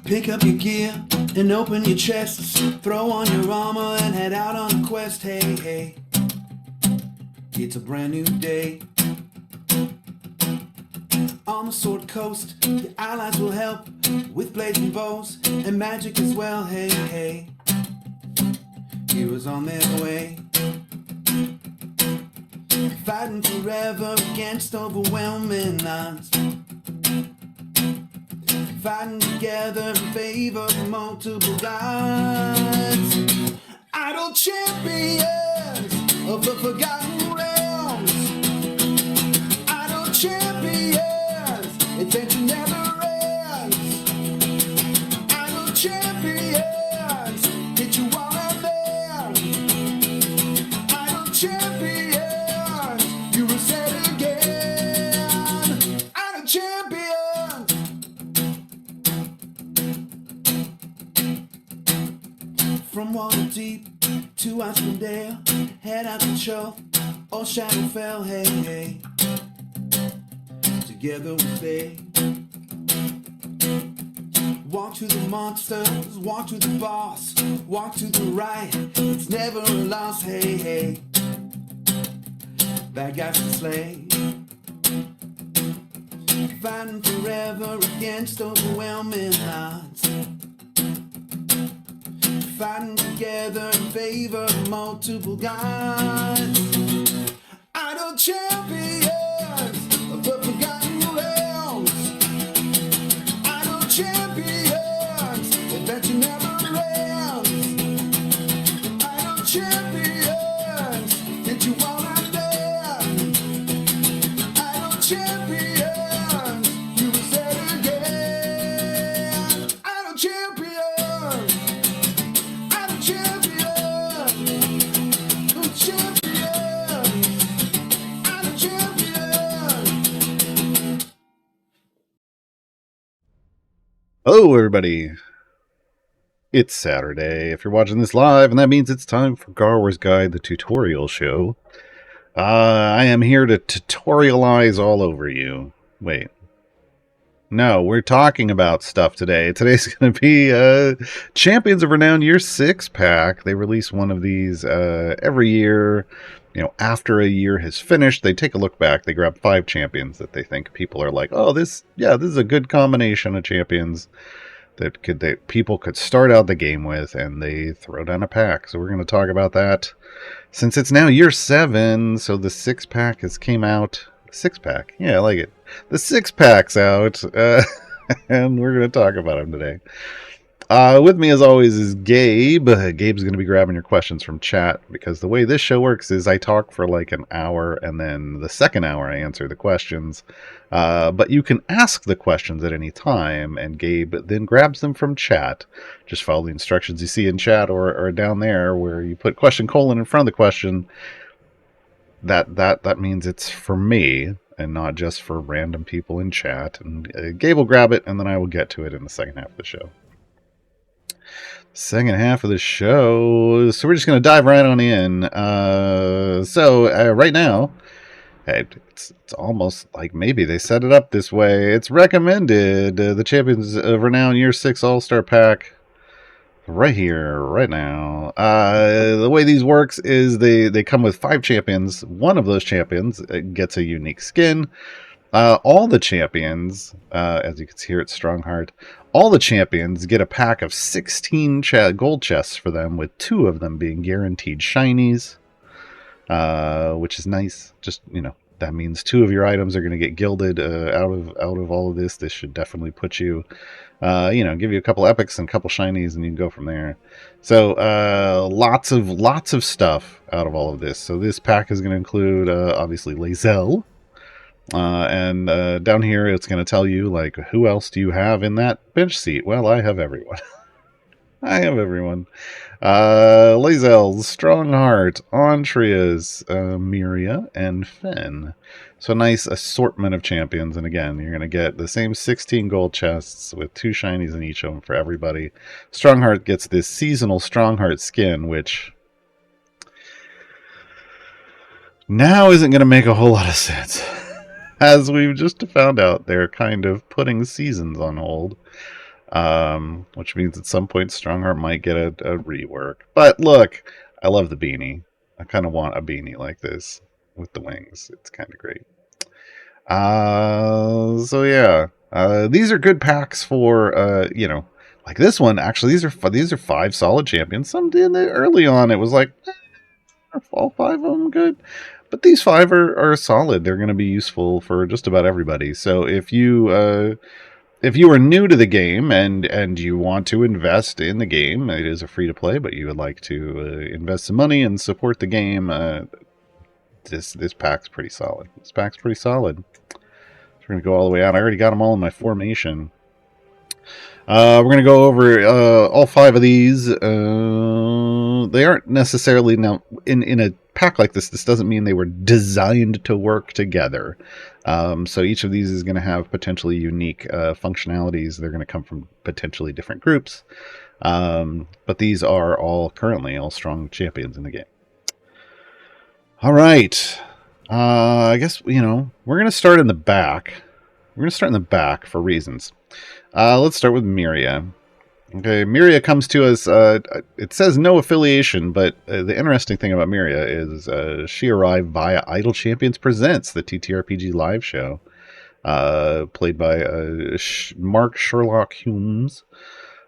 Pick up your gear and open your chests. Throw on your armor and head out on a quest. Hey, hey, it's a brand new day. On the Sword Coast, your allies will help with blazing bows and magic as well. Hey, hey, heroes on their way. Fighting forever against overwhelming odds. Fighting together in favor of multiple gods. Idle champions of the forgotten realms. Idle champions, adventure never ends. Idle champions, hit you all out there. Idle champions, you will set again. Idle champions. From Waterdeep to Icewind Dale, head out to Chull or Shadowfell. Hey, hey, together we stay. Walk to the monsters, walk to the boss, walk to the right, it's never a loss. Hey, hey, bad guys to slay. Fighting forever against overwhelming odds. Fighting together in favor of multiple gods. Idle champions of the forgotten realms. Idle champions, adventure never ends. Idle champions, hit you all out there. Idle champions, you will set again. Idle champions. Hello everybody, it's Saturday if you're watching this live, and that means it's time for Gaarawarr's Guide, the tutorial show. I am here to tutorialize all over you. Wait. No, we're talking about stuff today. Today's going to be Champions of Renown Year 6 pack. They release one of these every year. You know, after a year has finished, they take a look back. They grab 5 champions that they think people are like, oh, this is a good combination of champions that people could start out the game with, and they throw down a pack. So we're going to talk about that. Since it's now year 7, so the 6-pack has came out. 6-pack, yeah, I like it. The 6-pack's out, and we're going to talk about them today. With me, as always, is Gabe. Gabe's going to be grabbing your questions from chat, because the way this show works is I talk for like an hour, and then the second hour I answer the questions. But you can ask the questions at any time, and Gabe then grabs them from chat. Just follow the instructions you see in chat or down there where you put question colon in front of the question. That means it's for me and not just for random people in chat. And Gabe will grab it, and then I will get to it in the second half of the show. Second half of the show, so we're just going to dive right on in. Right now, it's almost like maybe they set it up this way. It's recommended, the Champions of Renown Year 6 All-Star Pack, right here, right now. The way these works is they come with 5 champions. One of those champions gets a unique skin. All the champions, as you can see here at Strongheart, all the champions get a pack of 16 gold chests for them, with 2 of them being guaranteed shinies, which is nice. Just, you know, that means 2 of your items are going to get gilded out of all of this. This should definitely put you, give you a couple epics and a couple shinies, and you can go from there. So lots of stuff out of all of this. So this pack is going to include obviously Lae'zel. And down here it's going to tell you, like, who else do you have in that bench seat? Well, I have everyone. I have everyone. Lae'zel, Strongheart, Antrius, Miria, and Fen. So nice assortment of champions. And again, you're going to get the same 16 gold chests with 2 shinies in each of them for everybody. Strongheart gets this seasonal Strongheart skin, which now isn't going to make a whole lot of sense. As we've just found out, they're kind of putting seasons on hold. which means at some point Strongheart might get a rework. But look, I love the beanie. I kind of want a beanie like this with the wings. It's kind of great. So yeah, these are good packs for like this one. Actually, these are 5 solid champions. Some did early on. It was like are all 5 of them good, but these 5 are solid. They're going to be useful for just about everybody. So if you are new to the game and you want to invest in the game, it is a free to play, but you would like to invest some money and support the game. This pack's pretty solid. This pack's pretty solid. We're going to go all the way out. I already got them all in my formation. We're going to go over all 5 of these. They aren't necessarily... Now, in a pack like this doesn't mean they were designed to work together. So each of these is going to have potentially unique functionalities. They're going to come from potentially different groups. But these are all currently all strong champions in the game. All right. I guess, we're going to start in the back. We're going to start in the back for reasons. Let's start with Miria. Okay, Miria comes to us, it says no affiliation, but the interesting thing about Miria is she arrived via Idle Champions Presents, the TTRPG live show, played by Mark Sherlock Humes.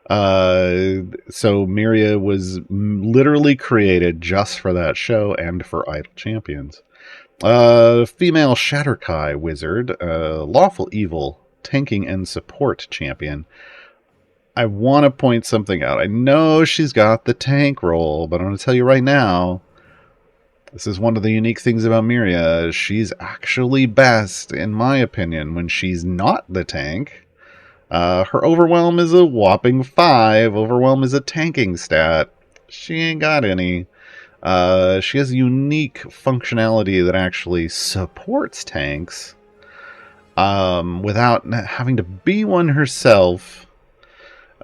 So Miria was literally created just for that show and for Idle Champions. Female Shatterkai wizard, lawful evil, tanking and support champion. I want to point something out. I know she's got the tank role, but I'm going to tell you right now, this is one of the unique things about Miria. She's actually best, in my opinion, when she's not the tank. Her Overwhelm is a whopping 5. Overwhelm is a tanking stat. She ain't got any. She has unique functionality that actually supports tanks without having to be one herself.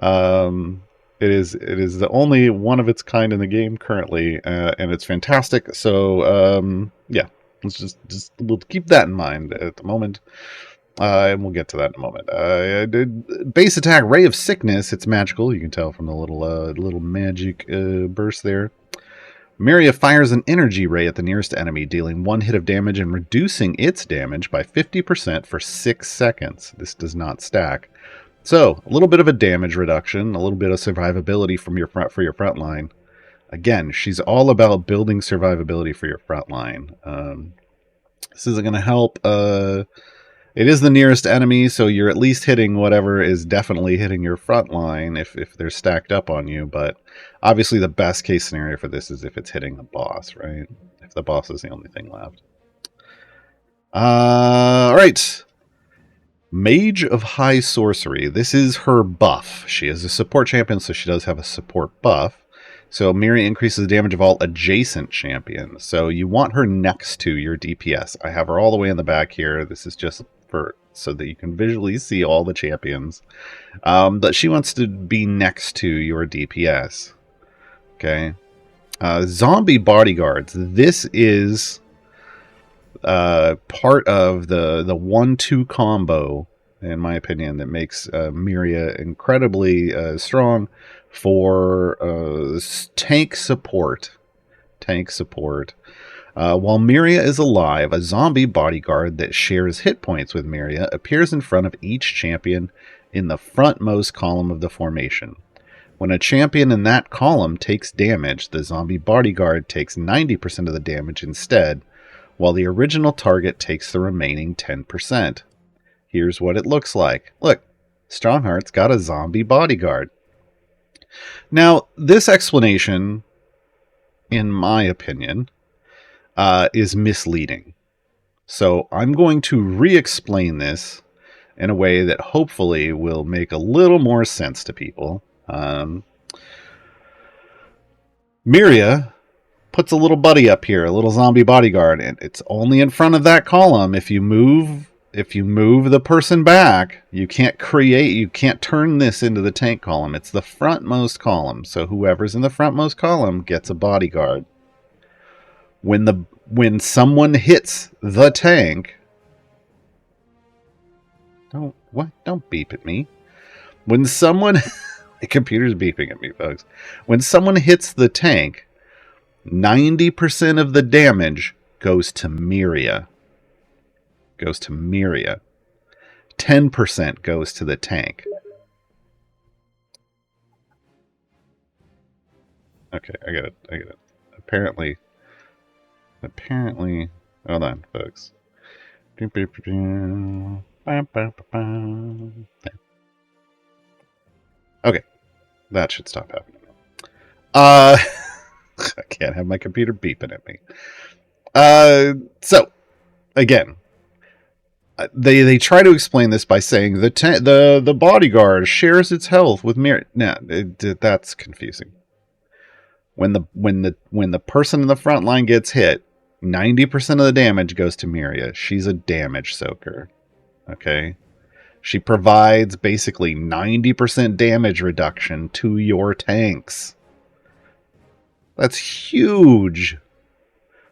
It is the only one of its kind in the game currently, and it's fantastic. So yeah, let's just we'll keep that in mind at the moment. And we'll get to that in a moment. Base attack, Ray of Sickness. It's magical. You can tell from the little magic burst there. Miria fires an energy ray at the nearest enemy, dealing 1 hit of damage and reducing its damage by 50% for 6 seconds. This does not stack. So, a little bit of a damage reduction, a little bit of survivability from your front line. Again, she's all about building survivability for your front line. This isn't going to help. It is the nearest enemy, so you're at least hitting whatever is definitely hitting your front line if they're stacked up on you. But obviously the best case scenario for this is if it's hitting the boss, right? If the boss is the only thing left. All right. Mage of High Sorcery. This is her buff. She is a support champion, so she does have a support buff. So Miria increases the damage of all adjacent champions. So you want her next to your DPS. I have her all the way in the back here. This is just so that you can visually see all the champions. But she wants to be next to your DPS. Okay. Zombie bodyguards. This is part of the 1-2 combo, in my opinion, that makes Miria incredibly strong for tank support. While Miria is alive, a zombie bodyguard that shares hit points with Miria appears in front of each champion in the frontmost column of the formation. When a champion in that column takes damage, the zombie bodyguard takes 90% of the damage instead, while the original target takes the remaining 10%. Here's what it looks like. Look, Strongheart's got a zombie bodyguard. Now, this explanation, in my opinion, is misleading. So I'm going to re-explain this in a way that hopefully will make a little more sense to people. Miria puts a little buddy up here, a little zombie bodyguard, and it's only in front of that column. If you move the person back, you can't turn this into the tank column. It's the frontmost column. So whoever's in the frontmost column gets a bodyguard. When someone hits the tank, don't beep at me. When someone... the computer's beeping at me, folks. When someone hits the tank, 90% of the damage goes to Miria. 10% goes to the tank. Okay, I get it. Apparently, hold on, folks. Okay, that should stop happening. I can't have my computer beeping at me. So, again, they try to explain this by saying the bodyguard shares its health with Miria. Nah, that's confusing. When the person in the front line gets hit, 90% of the damage goes to Miria. She's a damage soaker. Okay? She provides basically 90% damage reduction to your tanks. That's huge.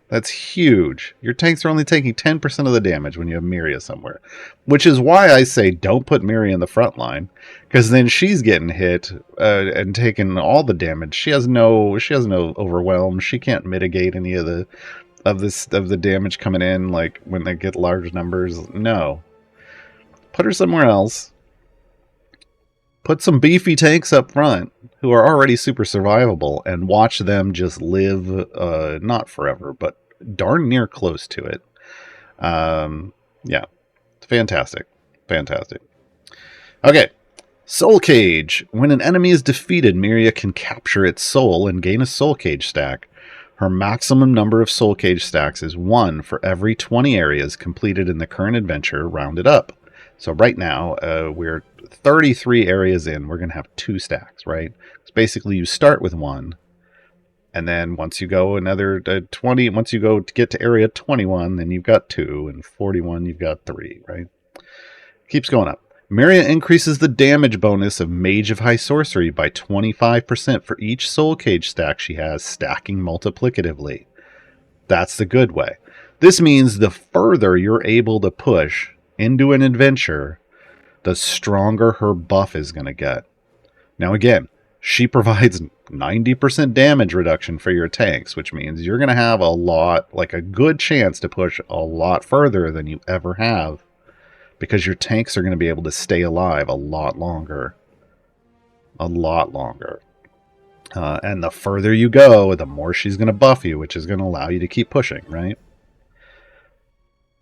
That's huge. Your tanks are only taking 10% of the damage when you have Miria somewhere. Which is why I say don't put Miria in the front line. Because then she's getting hit and taking all the damage. She has no overwhelm. She can't mitigate any of the damage coming in, like when they get large numbers. No. Put her somewhere else. Put some beefy tanks up front who are already super survivable and watch them just live, not forever, but darn near close to it. Yeah. It's fantastic. Fantastic. Okay. Soul Cage. When an enemy is defeated, Miria can capture its soul and gain a Soul Cage stack. Her maximum number of Soul Cage stacks is 1 for every 20 areas completed in the current adventure, rounded up. So right now, we're 33 areas in. We're going to have 2 stacks, right? So basically, you start with 1. And then once you go another 20, once you go to get to area 21, then you've got 2. And 41, you've got 3, right? Keeps going up. Miria increases the damage bonus of Mage of High Sorcery by 25% for each Soul Cage stack she has, stacking multiplicatively. That's the good way. This means the further you're able to push into an adventure, the stronger her buff is going to get. Now again, she provides 90% damage reduction for your tanks, which means you're going to have a good chance to push a lot further than you ever have, because your tanks are going to be able to stay alive a lot longer. A lot longer. And the further you go, the more she's going to buff you, which is going to allow you to keep pushing, right?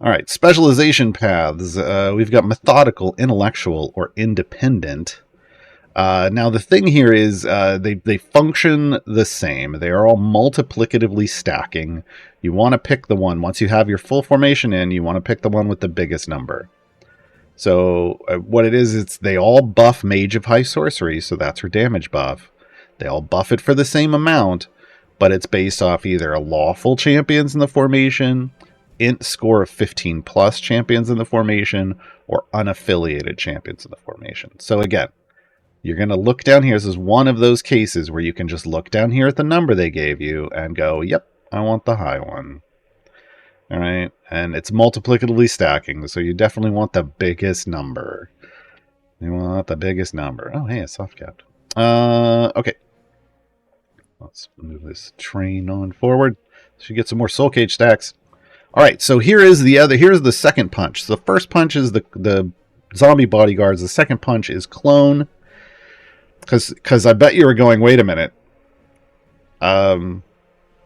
All right, specialization paths. We've got methodical, intellectual, or independent. Now, the thing here is they function the same. They are all multiplicatively stacking. You want to pick the one. Once you have your full formation in, you want to pick the one with the biggest number. So what it is, it's they all buff Mage of High Sorcery, so that's her damage buff. They all buff it for the same amount, but it's based off either lawful champions in the formation, int score of 15 plus champions in the formation, or unaffiliated champions in the formation. So again, you're going to look down here. This is one of those cases where you can just look down here at the number they gave you and go, yep, I want the high one. All right, and it's multiplicatively stacking, so you definitely want the biggest number. You want the biggest number. Oh, hey, a soft cap. Okay. Let's move this train on forward so you get some more Soul Cage stacks. All right, so here's the second punch. So the first punch is the zombie bodyguards. The second punch is clone. Because I bet you were going, wait a minute.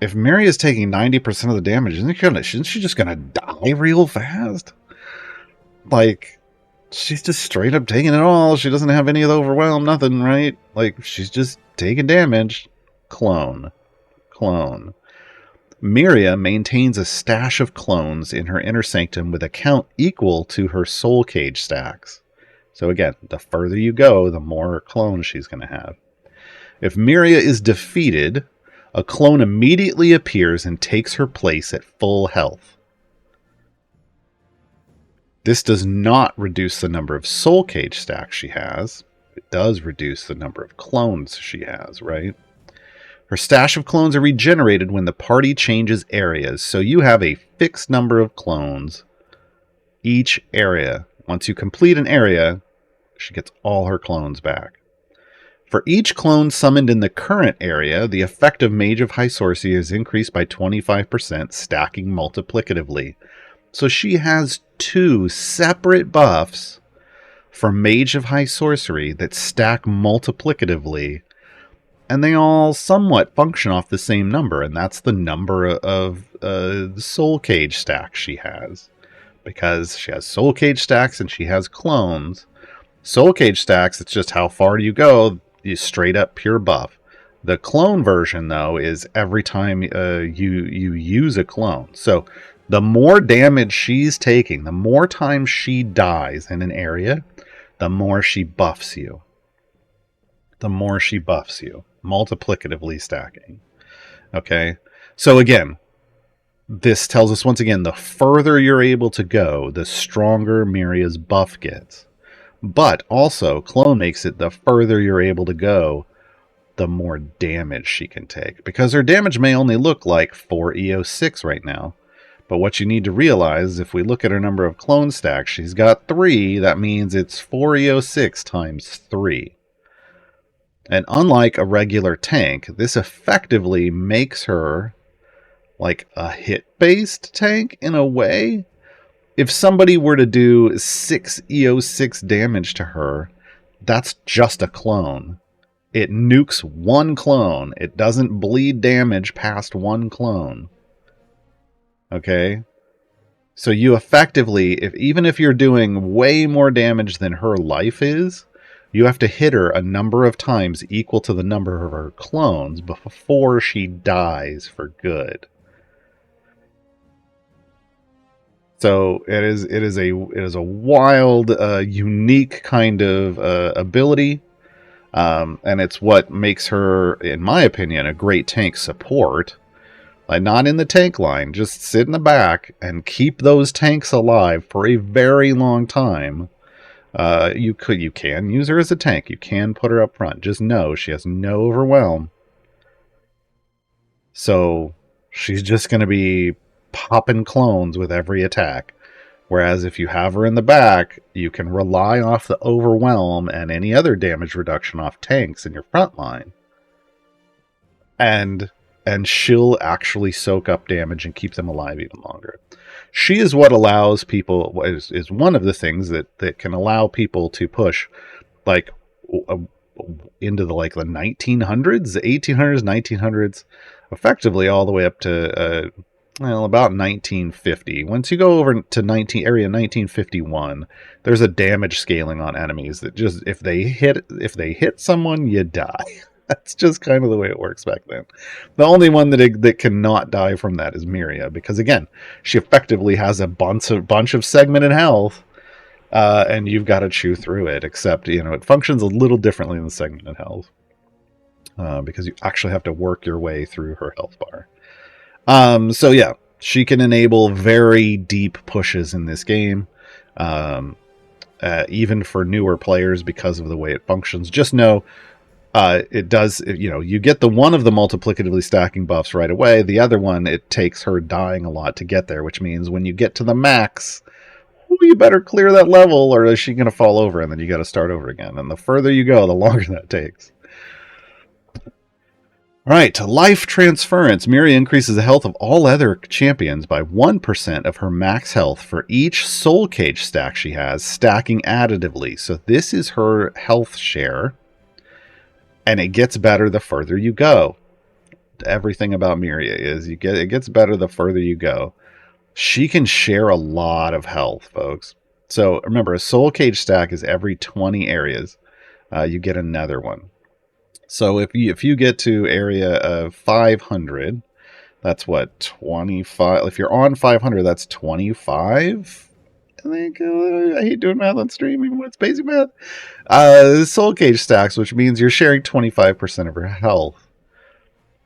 If Miria is taking 90% of the damage, isn't she just gonna die real fast? Like, she's just straight up taking it all. She doesn't have any of the overwhelm, nothing, right? Like, she's just taking damage. Clone. Miria maintains a stash of clones in her inner sanctum with a count equal to her Soul Cage stacks. So again, the further you go, the more clones she's going to have. If Miria is defeated, a clone immediately appears and takes her place at full health. This does not reduce the number of Soul Cage stacks she has. It does reduce the number of clones she has, right? Her stash of clones are regenerated when the party changes areas, so you have a fixed number of clones each area. Once you complete an area, She gets all her clones back. For each clone summoned in the current area, the effective Mage of High Sorcery is increased by 25%, stacking multiplicatively. So she has 2 separate buffs for Mage of High Sorcery that stack multiplicatively, and they all somewhat function off the same number, and that's the number of Soul Cage stacks she has. Because she has Soul Cage stacks and she has clones. Soul Cage stacks, it's just how far do you go, you straight up pure buff. The clone version, though, is every time you use a clone. So the more damage she's taking, the more time she dies in an area, the more she buffs you. The more she buffs you. Multiplicatively stacking. Okay? So again, this tells us once again, the further you're able to go, the stronger Miria's buff gets. But also, clone makes it the further you're able to go, the more damage she can take. Because her damage may only look like 4 EO6 right now. But what you need to realize is if we look at her number of clone stacks, she's got 3. That means it's 4 EO6 times 3. And unlike a regular tank, this effectively makes her like a hit-based tank in a way. If somebody were to do 6 EO6 damage to her, that's just a clone. It nukes 1 clone. It doesn't bleed damage past 1 clone. Okay? So you effectively, even if you're doing way more damage than her life is, you have to hit her a number of times equal to the number of her clones before she dies for good. So it is a wild, unique kind of ability, and it's what makes her, in my opinion, a great tank support. Like, not in the tank line, just sit in the back and keep those tanks alive for a very long time. You can use her as a tank. You can put her up front. Just know she has no overwhelm. So she's just going to be popping clones with every attack. Whereas if you have her in the back, you can rely off the overwhelm and any other damage reduction off tanks in your front line. And she'll actually soak up damage and keep them alive even longer. She is what allows people, is one of the things that can allow people to push like into the 1900s, the 1800s, 1900s, effectively all the way up to about 1950. Once you go over to area 1951, there's a damage scaling on enemies that just if they hit someone, you die. That's just kind of the way it works back then. The only one that cannot die from that is Miria, because again, she effectively has a bunch of segmented health, and you've got to chew through it. Except it functions a little differently than segmented health, because you actually have to work your way through her health bar. So yeah, she can enable very deep pushes in this game, even for newer players because of the way it functions. Just know. It does, you get the one of the multiplicatively stacking buffs right away. The other one, it takes her dying a lot to get there, which means when you get to the max, you better clear that level or is she going to fall over and then you got to start over again. And the further you go, the longer that takes. All right, life transference. Miria increases the health of all other champions by 1% of her max health for each soul cage stack she has, stacking additively. So this is her health share. And it gets better the further you go. Everything about Miria is it gets better the further you go. She can share a lot of health, folks. So remember, a soul cage stack is every 20 areas. You get another one. So if you get to area of 500, that's what, 25? If you're on 500, that's 25. I think I hate doing math on stream, even when it's basic math. Soul cage stacks, which means you're sharing 25% of her health.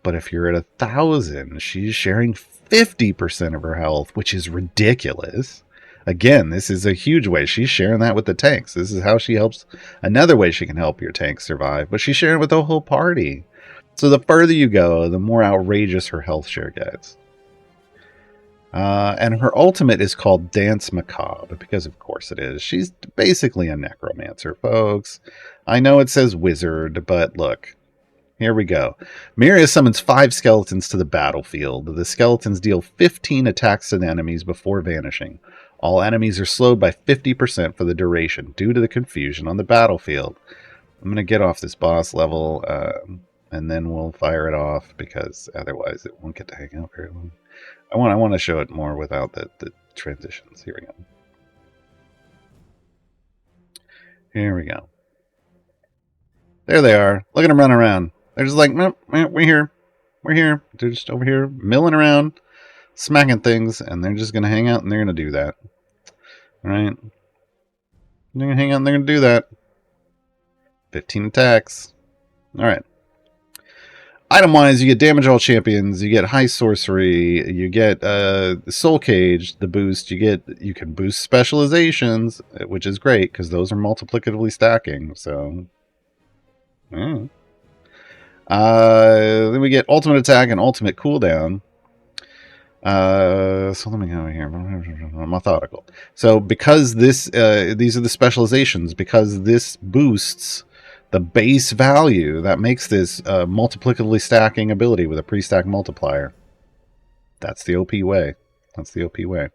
But if you're at 1,000, she's sharing 50% of her health, which is ridiculous. Again, this is a huge way. She's sharing that with the tanks. This is how she helps. Another way she can help your tanks survive, but she's sharing it with the whole party. So the further you go, the more outrageous her health share gets. And her ultimate is called Dance Macabre, because of course it is. She's basically a necromancer, folks. I know it says wizard, but look. Here we go. Miria summons 5 skeletons to the battlefield. The skeletons deal 15 attacks to the enemies before vanishing. All enemies are slowed by 50% for the duration due to the confusion on the battlefield. I'm going to get off this boss level, and then we'll fire it off, because otherwise it won't get to hang out very long. I want to show it more without the transitions. Here we go. Here we go. There they are. Look at them running around. They're just like, nope, we're here. We're here. They're just over here milling around, smacking things, and they're just going to hang out, and they're going to do that. All right? They're going to hang out, and they're going to do that. 15 attacks. All right. Item-wise, you get damage all champions, you get high sorcery, you get soul cage, the boost, you can boost specializations, which is great, because those are multiplicatively stacking, so... then we get ultimate attack and ultimate cooldown. So let me go here. Methodical. So because these are the specializations, because this boosts the base value, that makes this multiplicatively stacking ability with a pre-stack multiplier. That's the OP way. That's the OP way.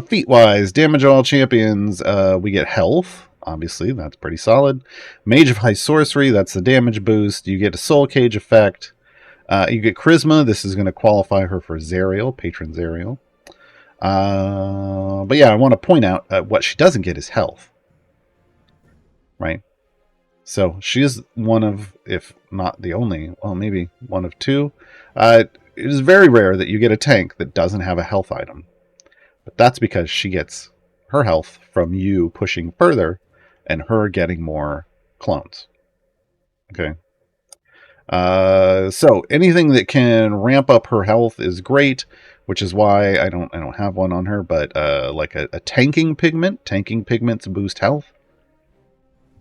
Feat-wise, damage all champions, we get health. Obviously, that's pretty solid. Mage of High Sorcery, that's the damage boost. You get a Soul Cage effect. You get Charisma. This is going to qualify her for Zariel, Patron Zariel. But yeah, I want to point out what she doesn't get is health. Right? So she is one of, if not the only, well, maybe one of 2. It is very rare that you get a tank that doesn't have a health item. But that's because she gets her health from you pushing further and her getting more clones. Okay. So anything that can ramp up her health is great, which is why I don't have one on her, but like a tanking pigment. Tanking pigments boost health.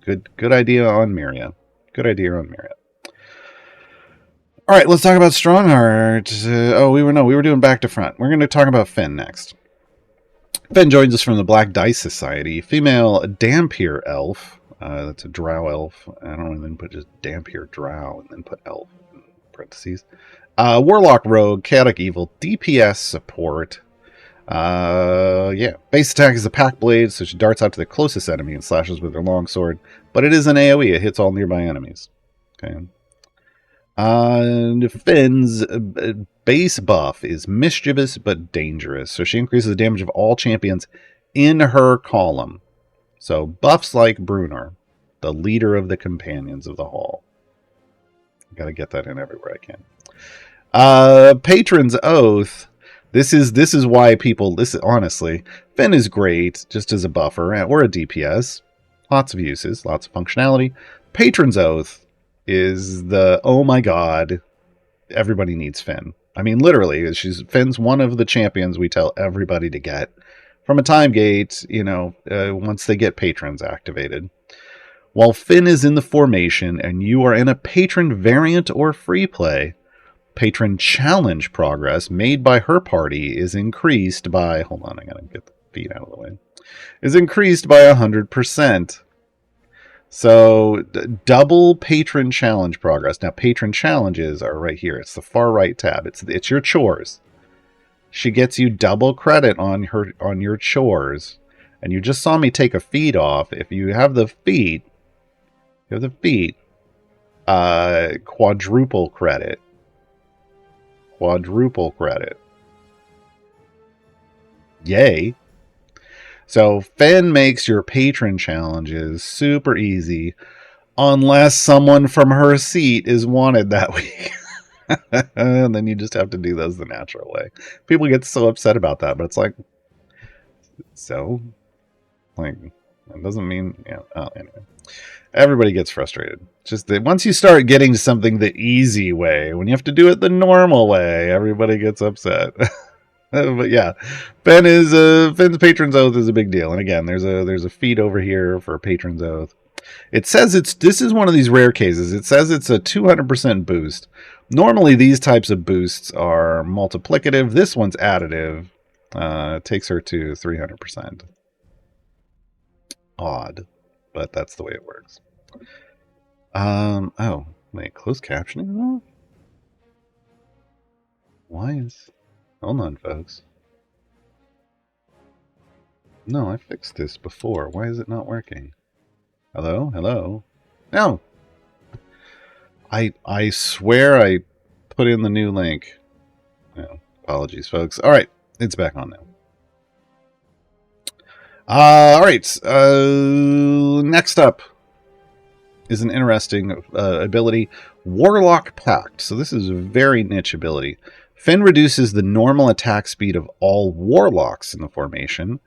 Good idea on Miria. Good idea on Miria. All right, let's talk about Strongheart. We were doing back to front. We're going to talk about Finn next. Finn joins us from the Black Dice Society. Female Dampier elf. That's a drow elf. I don't even put just Dampier drow and then put elf in parentheses. Warlock rogue, chaotic evil, DPS support. Base attack is a pack blade, so she darts out to the closest enemy and slashes with her longsword. But it is an AoE. It hits all nearby enemies. Okay. Finn's base buff is mischievous but dangerous, so she increases the damage of all champions in her column. So buffs like Brunner, the leader of the companions of the hall. Gotta get that in everywhere I can. Patron's Oath. This is why people listen. Honestly, Finn is great just as a buffer or a DPS. Lots of uses, lots of functionality. Patron's Oath is the, oh my god, everybody needs Finn. I mean, literally, Finn's one of the champions we tell everybody to get from a time gate, once they get patrons activated. While Finn is in the formation and you are in a patron variant or free play, patron challenge progress made by her party is increased by, hold on, I gotta get the feed out of the way, is increased by 100%. So, double patron challenge progress. Now, patron challenges are right here. It's the far right tab. It's your chores. She gets you double credit on your chores. And you just saw me take a feat off. If you have the feat, quadruple credit. Quadruple credit. Yay. So Finn makes your patron challenges super easy unless someone from her seat is wanted that week. And then you just have to do those the natural way. People get so upset about that, but it's like, so? Like, it doesn't mean, anyway. Everybody gets frustrated. Just that once you start getting something the easy way, when you have to do it the normal way, everybody gets upset. But yeah, Finn's Patron's Oath is a big deal. And again, there's a feat over here for Patron's Oath. It says this is one of these rare cases. It says it's a 200% boost. Normally, these types of boosts are multiplicative. This one's additive. Takes her to 300%. Odd, but that's the way it works. Oh, wait, closed captioning though? Why is... Hold on, folks. No, I fixed this before. Why is it not working? Hello? Hello? No! I swear I put in the new link. No, apologies, folks. Alright, it's back on now. Alright, next up is an interesting ability, Warlock Pact. So this is a very niche ability. Finn reduces the normal attack speed of all Warlocks in the formation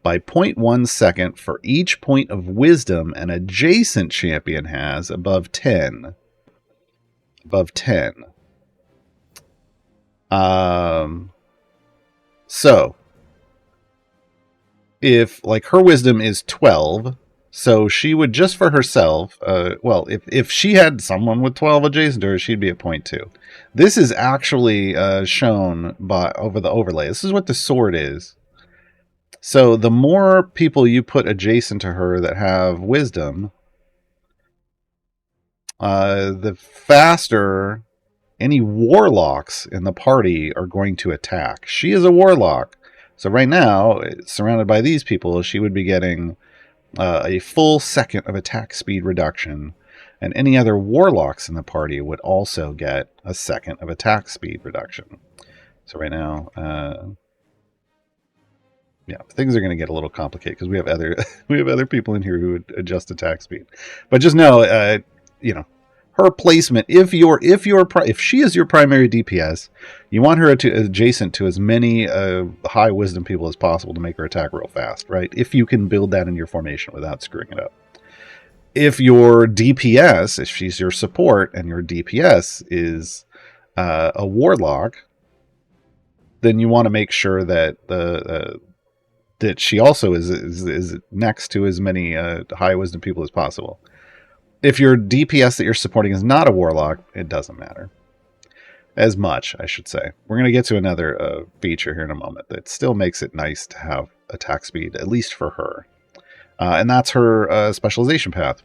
by 0.1 second for each point of wisdom an adjacent champion has above 10. Above 10. So, if, like, her wisdom is 12, so she would just for herself, well, if she had someone with 12 adjacent to her, she'd be at 0.2. This is actually shown by over the overlay. This is what the sword is. So the more people you put adjacent to her that have wisdom, the faster any warlocks in the party are going to attack. She is a warlock. So right now, surrounded by these people, she would be getting a full second of attack speed reduction. And any other warlocks in the party would also get a second of attack speed reduction. So right now, yeah, things are going to get a little complicated because we have other people in here who would adjust attack speed. But just know, you know, her placement. If she is your primary DPS, you want her to adjacent to as many high wisdom people as possible to make her attack real fast, right? If you can build that in your formation without screwing it up. If your DPS, if she's your support and your DPS is a warlock, then you want to make sure that that she also is next to as many high wisdom people as possible. If your DPS that you're supporting is not a warlock, it doesn't matter. As much, I should say. We're going to get to another feature here in a moment that still makes it nice to have attack speed, at least for her. And that's her specialization path.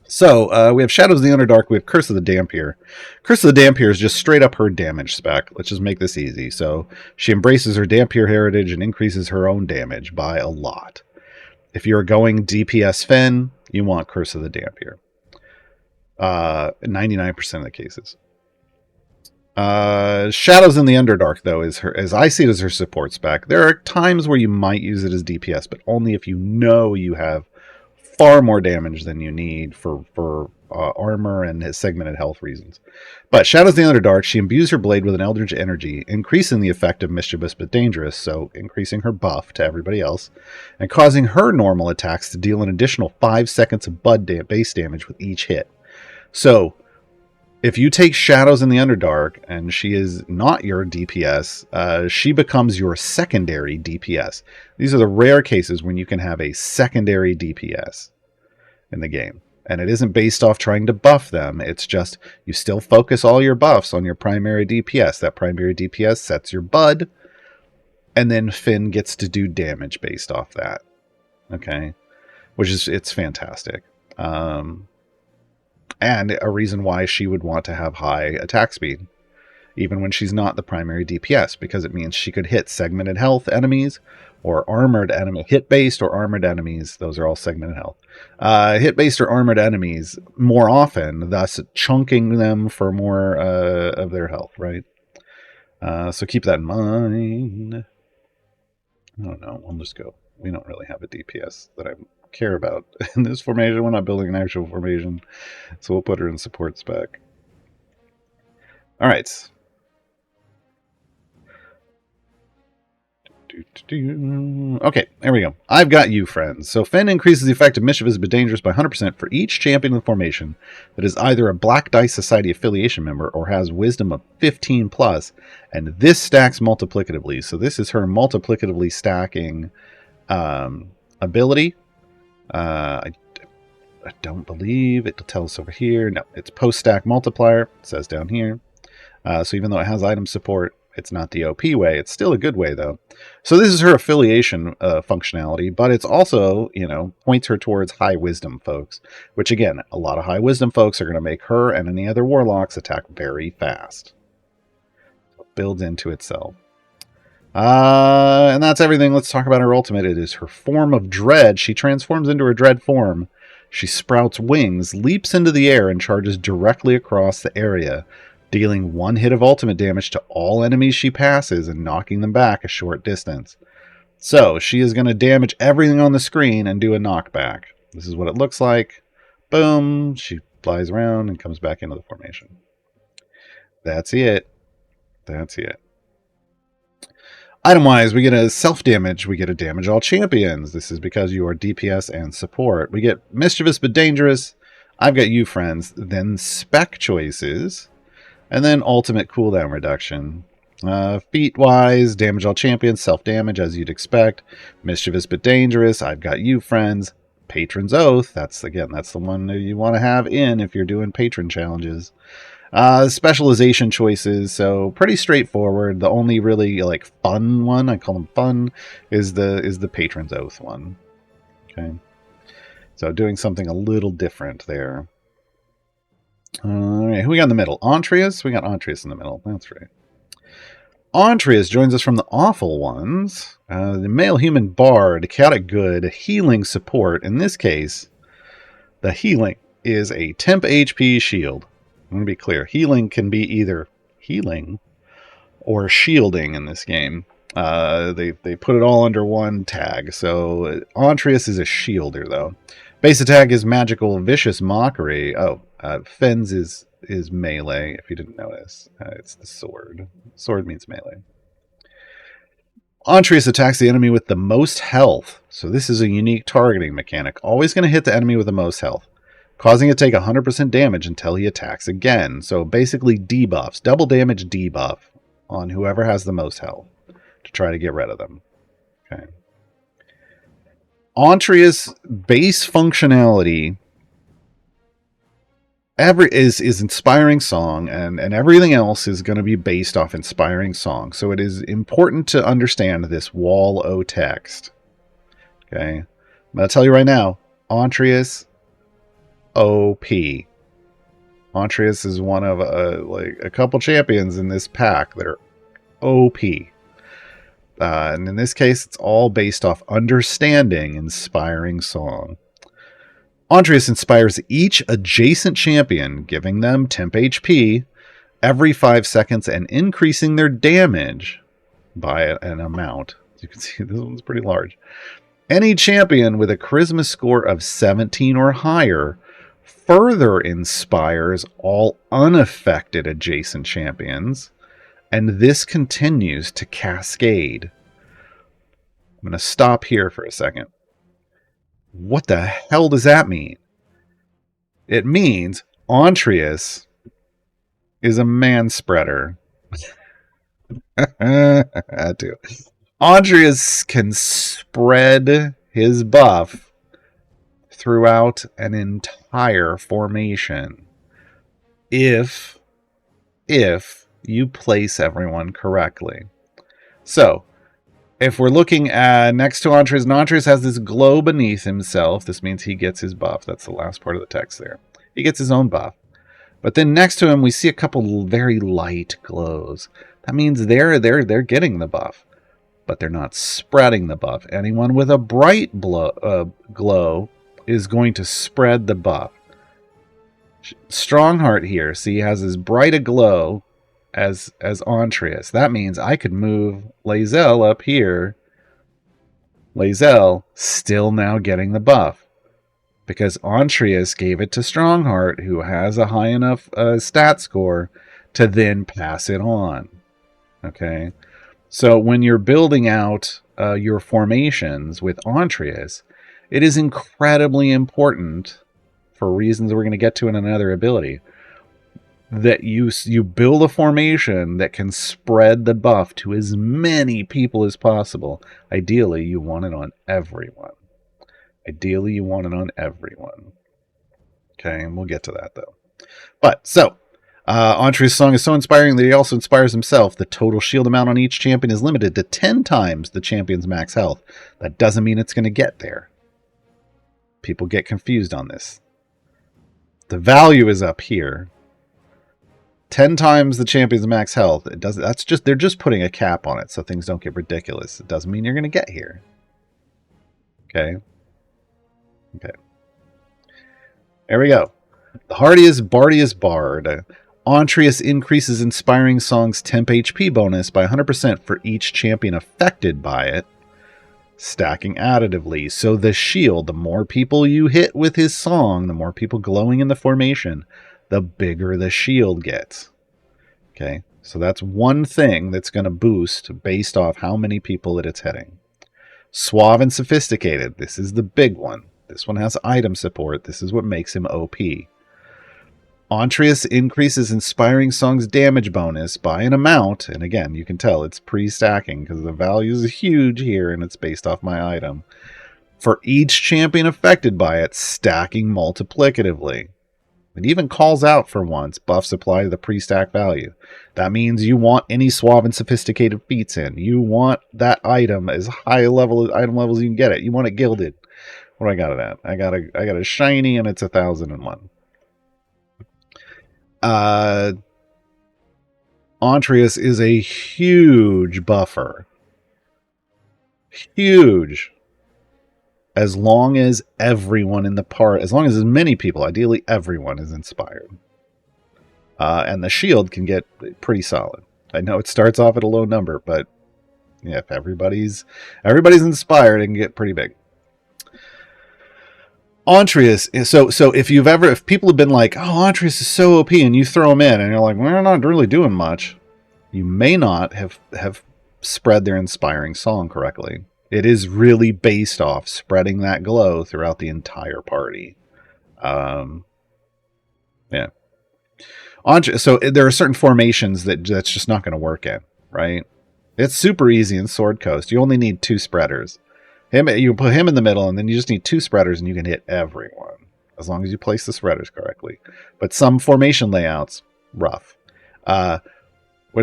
So, we have Shadows of the Underdark, we have Curse of the Dampier. Curse of the Dampier is just straight up her damage spec. Let's just make this easy. So, she embraces her Dampier heritage and increases her own damage by a lot. If you're going DPS Finn, you want Curse of the Dampier. 99% of the cases. Shadows in the Underdark, though, is her, as I see it, as her support spec. There are times where you might use it as DPS, but only if you know you have far more damage than you need for armor and segmented health reasons. But Shadows in the Underdark, she imbues her blade with an eldritch energy, increasing the effect of mischievous but dangerous, so increasing her buff to everybody else, and causing her normal attacks to deal an additional 5 seconds of base damage with each hit. So, if you take Shadows in the Underdark and she is not your DPS, she becomes your secondary DPS. These are the rare cases when you can have a secondary DPS in the game. And it isn't based off trying to buff them. It's just you still focus all your buffs on your primary DPS. That primary DPS sets your bud, and then Finn gets to do damage based off that. Okay? It's fantastic. And a reason why she would want to have high attack speed, even when she's not the primary DPS, because it means she could hit segmented health enemies or armored enemy, hit-based or armored enemies. Those are all segmented health. Hit-based or armored enemies more often, thus chunking them for more of their health, right? So keep that in mind. I don't know. We'll just go. We don't really have a DPS that I care about in this formation. We're not building an actual formation, so we'll put her in support spec. All right. Okay, there we go. I've got you, friends. So Finn increases the effect of mischievous but dangerous by 100% for each champion in the formation that is either a Black Dice Society affiliation member or has wisdom of 15 plus, and this stacks multiplicatively. So this is her multiplicatively stacking ability. I don't believe it'll tell us over here. No, it's post-stack multiplier. It says down here. So even though it has item support, it's not the OP way. It's still a good way, though. So this is her affiliation functionality, but it's also, points her towards high wisdom folks, which, again, a lot of high wisdom folks are going to make her and any other warlocks attack very fast. So it builds into itself. And that's everything. Let's talk about her ultimate. It is her form of dread. She transforms into her dread form. She sprouts wings, leaps into the air, and charges directly across the area, dealing 1 hit of ultimate damage to all enemies she passes and knocking them back a short distance. So she is going to damage everything on the screen and do a knockback. This is what it looks like. Boom. She flies around and comes back into the formation. That's it. That's it. Item-wise, we get a self-damage. We get a damage all champions. This is because you are DPS and support. We get mischievous but dangerous. I've got you, friends. Then spec choices. And then ultimate cooldown reduction. Feat-wise, damage all champions, self-damage as you'd expect. Mischievous but dangerous. I've got you, friends. Patron's Oath. That's the one that you want to have in if you're doing patron challenges. Specialization choices, so pretty straightforward. The only really fun one, I call them fun, is the Patron's Oath one. Okay, so doing something a little different there. All right, who we got in the middle? Antrius. We got Antrius in the middle. That's right. Antrius joins us from the Awful Ones. The male human bard, chaotic good, healing support. In this case, the healing is a temp HP shield. I'm going to be clear. Healing can be either healing or shielding in this game. They put it all under one tag. So Antrius is a shielder, though. Base attack is magical vicious mockery. Fens is melee, if you didn't notice. It's the sword. Sword means melee. Antrius attacks the enemy with the most health. So this is a unique targeting mechanic. Always going to hit the enemy with the most health, causing it to take 100% damage until he attacks again. So basically debuffs, double damage debuff on whoever has the most health to try to get rid of them. Okay. Antrius base functionality is Inspiring Song, and everything else is going to be based off Inspiring Song. So it is important to understand this wall O text. Okay. I'm going to tell you right now, Antrius OP. Antrius is one of a couple champions in this pack that are OP. And in this case, it's all based off understanding Inspiring Song. Antrius inspires each adjacent champion, giving them temp HP every 5 seconds and increasing their damage by an amount. As you can see, this one's pretty large. Any champion with a charisma score of 17 or higher further inspires all unaffected adjacent champions, and this continues to cascade. I'm going to stop here for a second. What the hell does that mean? It means Antrius is a man-spreader. Antrius can spread his buff throughout an entire formation if you place everyone correctly. So, if we're looking at next to Antrius, Antrius has this glow beneath himself. This means he gets his buff. That's the last part of the text there. He gets his own buff. But then next to him, we see a couple very light glows. That means they're getting the buff, but they're not spreading the buff. Anyone with a bright glow is going to spread the buff. Strongheart here, see, has as bright a glow as Antrius. That means I could move Lae'zel up here. Lae'zel still now getting the buff, because Antrius gave it to Strongheart, who has a high enough stat score to then pass it on. Okay, so when you're building out your formations with Antrius, it is incredibly important, for reasons we're going to get to in another ability, that you build a formation that can spread the buff to as many people as possible. Ideally, you want it on everyone. Okay, and we'll get to that, though. But, so, Antrius' song is so inspiring that he also inspires himself. The total shield amount on each champion is limited to 10 times the champion's max health. That doesn't mean it's going to get there. People get confused on this. The value is up here. 10 times the champion's max health. It doesn't. That's just they're just putting a cap on it so things don't get ridiculous. It doesn't mean you're going to get here. Okay. Okay. There we go. The hardiest, bardiest bard. Antrius increases Inspiring Song's temp HP bonus by 100% for each champion affected by it, stacking additively. So the shield, the more people you hit with his song, the more people glowing in the formation, the bigger the shield gets. Okay, so that's one thing that's going to boost based off how many people that it's hitting. Suave and Sophisticated. This is the big one. This one has item support. This is what makes him OP. Antrius increases Inspiring Song's damage bonus by an amount, and again, you can tell it's pre-stacking because the value is huge here and it's based off my item, for each champion affected by it, stacking multiplicatively. It even calls out for once, buffs apply to the pre-stack value. That means you want any Suave and Sophisticated feats in. You want that item as high level item levels you can get it. You want it gilded. What do I got it at? I got a shiny and it's 1001. Antrius is a huge buffer. Huge. As long as everyone in the part, as long as many people, ideally everyone, is inspired. And the shield can get pretty solid. I know it starts off at a low number, but yeah, if everybody's inspired, it can get pretty big. Antrius, so if people have been like, oh, Antrius is so OP, and you throw them in, and you're like, well, they're not really doing much, you may not have spread their Inspiring Song correctly. It is really based off spreading that glow throughout the entire party. Yeah. So there are certain formations that's just not going to work in, right? It's super easy in Sword Coast. You only need 2 spreaders. You put him in the middle, and then you just need 2 spreaders, and you can hit everyone, as long as you place the spreaders correctly. But some formation layouts, rough. What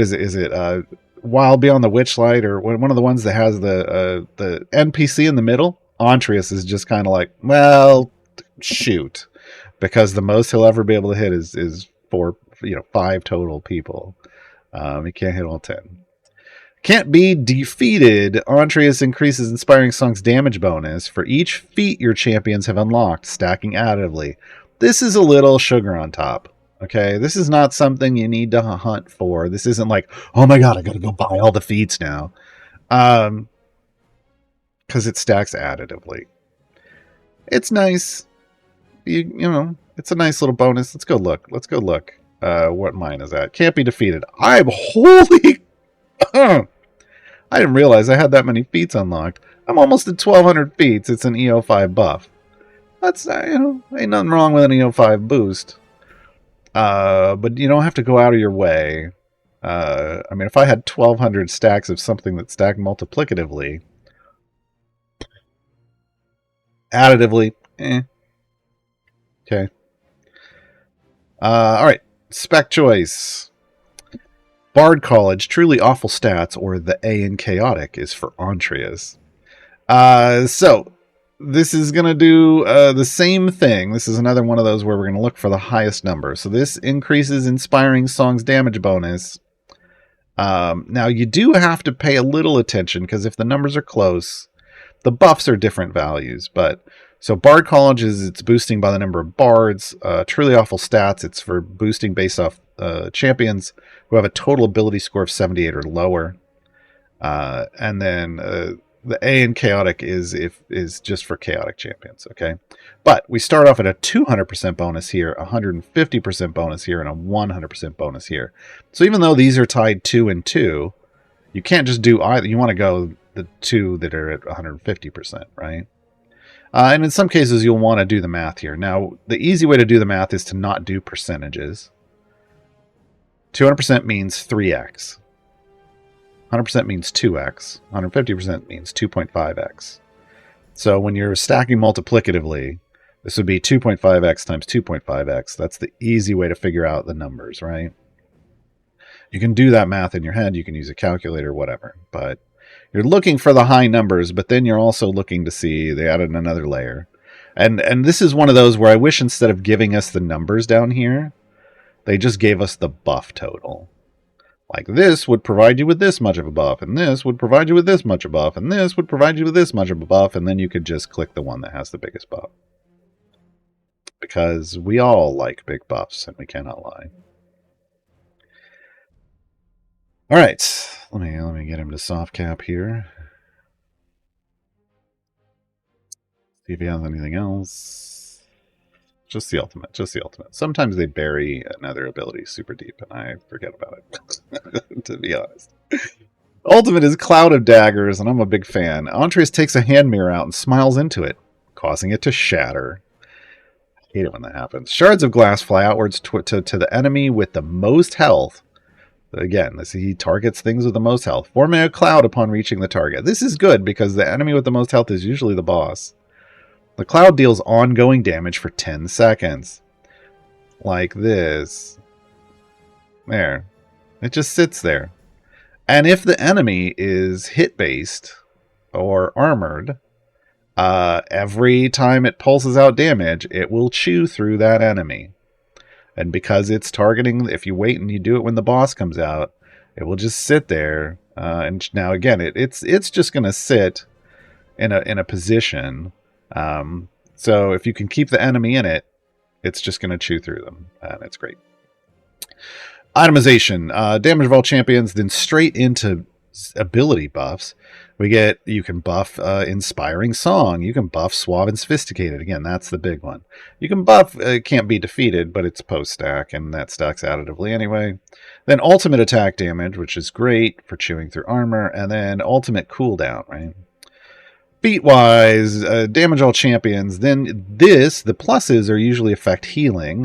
is it? Is it Wild Beyond the Witchlight, or one of the ones that has the NPC in the middle? Antrius is just kind of like, well, shoot, because the most he'll ever be able to hit is 5 total people. He can't hit all 10. Can't be defeated. Antrius increases Inspiring Song's damage bonus for each feat your champions have unlocked, stacking additively. This is a little sugar on top. Okay, this is not something you need to hunt for. This isn't like, oh my god, I gotta go buy all the feats now. Because it stacks additively. It's nice. You know, it's a nice little bonus. Let's go look. What mine is at. Can't be defeated. I'm holy... I didn't realize I had that many feats unlocked. I'm almost at 1200 feats. It's an EO5 buff. That's, ain't nothing wrong with an EO5 boost. But you don't have to go out of your way. I mean, if I had 1200 stacks of something that stacked multiplicatively, additively, Okay. Alright. Spec choice. Bard College, Truly Awful Stats, or the A in Chaotic, is for Antrius. So, this is going to do the same thing. This is another one of those where we're going to look for the highest number. So this increases Inspiring Song's damage bonus. Now, you do have to pay a little attention, because if the numbers are close, the buffs are different values. But so Bard College it's boosting by the number of bards. Truly Awful Stats, it's for boosting based off champions who have a total ability score of 78 or lower. And then the A in Chaotic is just for chaotic champions, okay? But we start off at a 200% bonus here, 150% bonus here, and a 100% bonus here. So even though these are tied 2 and 2, you can't just do either. You want to go the 2 that are at 150%, right? And in some cases, you'll want to do the math here. Now, the easy way to do the math is to not do percentages. 200% means 3x. 100% means 2x. 150% means 2.5x. So when you're stacking multiplicatively, This would be 2.5x times 2.5x. That's the easy way to figure out the numbers, right? You can do that math in your head. You can use a calculator, whatever. But you're looking for the high numbers, but then you're also looking to see they added another layer. And this is one of those where I wish instead of giving us the numbers down here, they just gave us the buff total. Like this would provide you with this much of a buff, and this would provide you with this much of a buff, and this would provide you with this much of a buff, and then you could just click the one that has the biggest buff. Because we all like big buffs, and we cannot lie. All right, let me get him to soft cap here. See if he has anything else. Just the ultimate, just the ultimate. Sometimes they bury another ability super deep, and I forget about it, to be honest. Ultimate is Cloud of Daggers, and I'm a big fan. Antrius takes a hand mirror out and smiles into it, causing it to shatter. I hate it when that happens. Shards of glass fly outwards to the enemy with the most health. Again, he targets things with the most health, forming a cloud upon reaching the target. This is good because the enemy with the most health is usually the boss. The cloud deals ongoing damage for 10 seconds. Like this. There. It just sits there. And if the enemy is hit-based or armored, every time it pulses out damage, it will chew through that enemy. And because it's targeting, if you wait and you do it when the boss comes out, it will just sit there. And now again, it's just going to sit in a position. So if you can keep the enemy in it, it's just going to chew through them, and it's great. Itemization, damage of all champions, then straight into ability buffs. You can buff Inspiring Song. You can buff Suave and Sophisticated. Again, that's the big one. You can buff Can't Be Defeated, but it's post-stack, and that stacks additively anyway. Then Ultimate Attack Damage, which is great for chewing through armor, and then Ultimate Cooldown, right? Feat-wise, damage all champions. Then the pluses are usually affect healing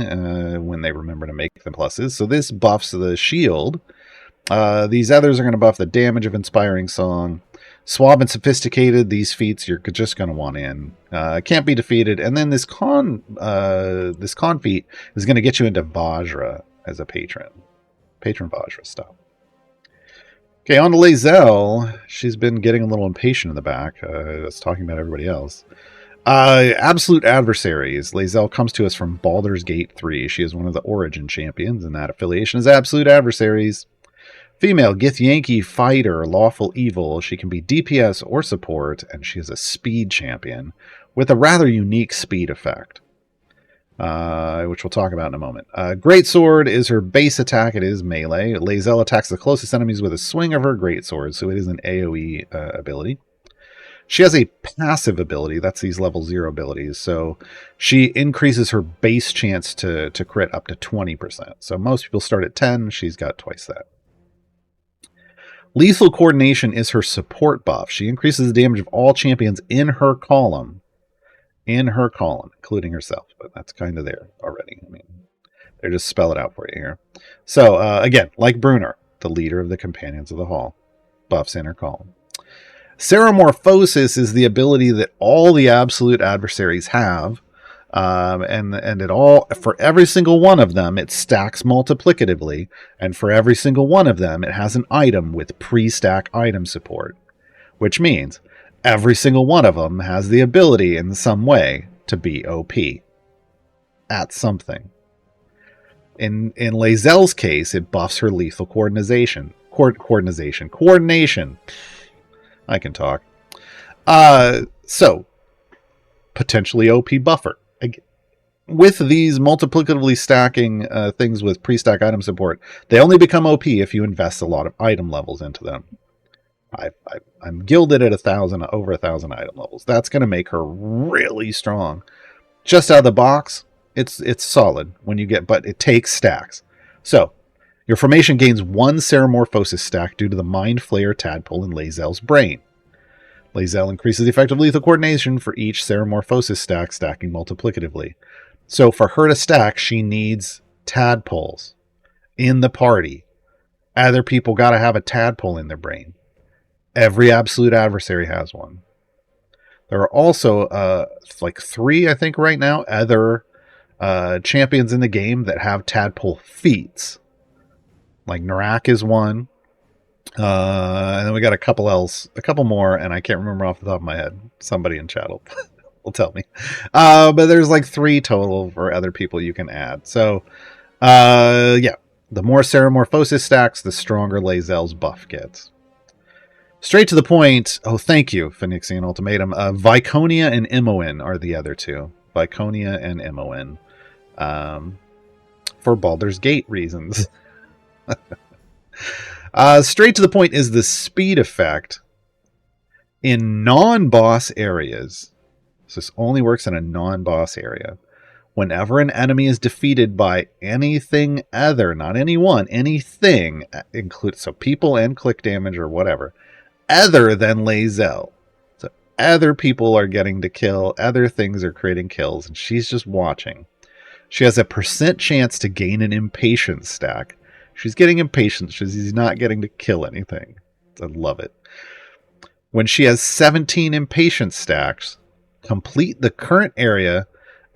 when they remember to make the pluses. So this buffs the shield. These others are going to buff the damage of Inspiring Song. Suave and Sophisticated, these feats you're just going to want in. Can't Be Defeated. And then this con feat is going to get you into Vajra as a patron. Patron Vajra stuff. Okay, on to Lae'zel. She's been getting a little impatient in the back. That's talking about everybody else. Absolute Adversaries. Lae'zel comes to us from Baldur's Gate 3. She is one of the Origin champions, and that affiliation is Absolute Adversaries. Female, Githyanki fighter, lawful evil. She can be DPS or support, and she is a speed champion with a rather unique speed effect, which we'll talk about in a moment. Greatsword is her base attack. It is melee. Lae'zel attacks the closest enemies with a swing of her greatsword, so it is an AoE ability. She has a passive ability. That's these level 0 abilities. So she increases her base chance to crit up to 20%. So most people start at 10. She's got twice that. Lethal Coordination is her support buff. She increases the damage of all champions in her column, including herself. But that's kind of there already. I mean, they just spell it out for you here. So, again, like Brunner, the leader of the Companions of the Hall, buffs in her column. Ceramorphosis is the ability that all the Absolute Adversaries have. And it all, for every single one of them, it stacks multiplicatively, and for every single one of them, it has an item with pre-stack item support, which means every single one of them has the ability in some way to be OP at something. In Lae'zel's case, it buffs her lethal coordination. Coordination. I can talk. So, potentially OP buffer. With these multiplicatively stacking things with pre-stack item support, they only become OP if you invest a lot of item levels into them. I'm gilded at over 1,000 item levels. That's going to make her really strong. Just out of the box, it's solid when you get, but it takes stacks. So, your formation gains 1 Ceramorphosis stack due to the Mind Flayer Tadpole in Lae'zel's brain. Lae'zel increases the effect of lethal coordination for each Ceramorphosis stack, stacking multiplicatively. So for her to stack, she needs tadpoles in the party. Other people got to have a tadpole in their brain. Every Absolute Adversary has one. There are also like 3, I think, right now, other champions in the game that have tadpole feats. Like Narak is one. And then we got a couple more, and I can't remember off the top of my head. Somebody in chat will tell me. But there's like 3 total for other people you can add. So, yeah. The more Ceramorphosis stacks, the stronger Lae'zel's buff gets. Straight to the point. Oh, thank you, Phoenixian Ultimatum. Viconia and Imoen are the other 2. Viconia and Imoen. For Baldur's Gate reasons. Straight to the point is the speed effect in non-boss areas. So this only works in a non-boss area. Whenever an enemy is defeated by anything other, not anyone, anything, so people and click damage or whatever, other than Lae'zel. So other people are getting to kill, other things are creating kills, and she's just watching. She has a % chance to gain an impatience stack. She's getting impatient. She's not getting to kill anything. I love it. When she has 17 impatience stacks, complete the current area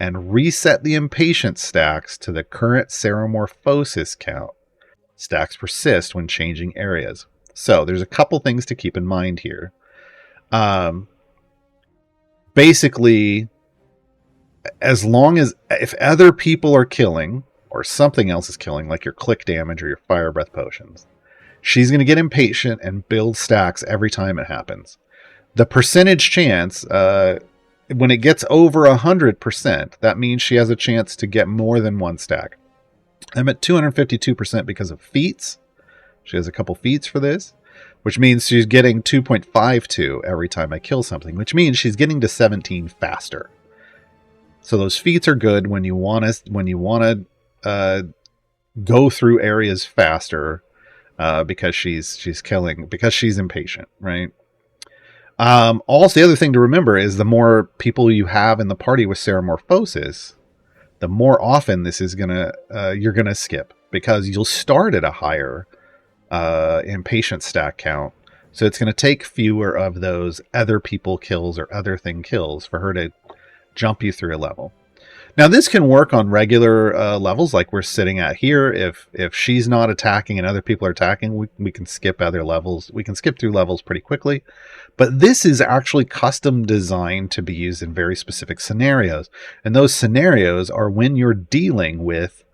and reset the impatience stacks to the current Ceramorphosis count. Stacks persist when changing areas. So there's a couple things to keep in mind here. Basically, as long as if other people are killing or something else is killing, like your click damage or your fire breath potions, she's going to get impatient and build stacks every time it happens. The percentage chance, when it gets over 100%, that means she has a chance to get more than 1 stack. I'm at 252% because of feats. She has a couple feats for this, which means she's getting 2.52 every time I kill something, which means she's getting to 17 faster. So those feats are good when you want to go through areas faster, because she's killing, because she's impatient, right? Also, the other thing to remember is the more people you have in the party with Ceramorphosis, the more often this is you're gonna skip, because you'll start at a higher impatient stack count. So it's gonna take fewer of those other people kills or other thing kills for her to jump you through a level. Now, this can work on regular levels like we're sitting at here. If she's not attacking and other people are attacking, we can skip other levels. We can skip through levels pretty quickly. But this is actually custom designed to be used in very specific scenarios. And those scenarios are when you're dealing with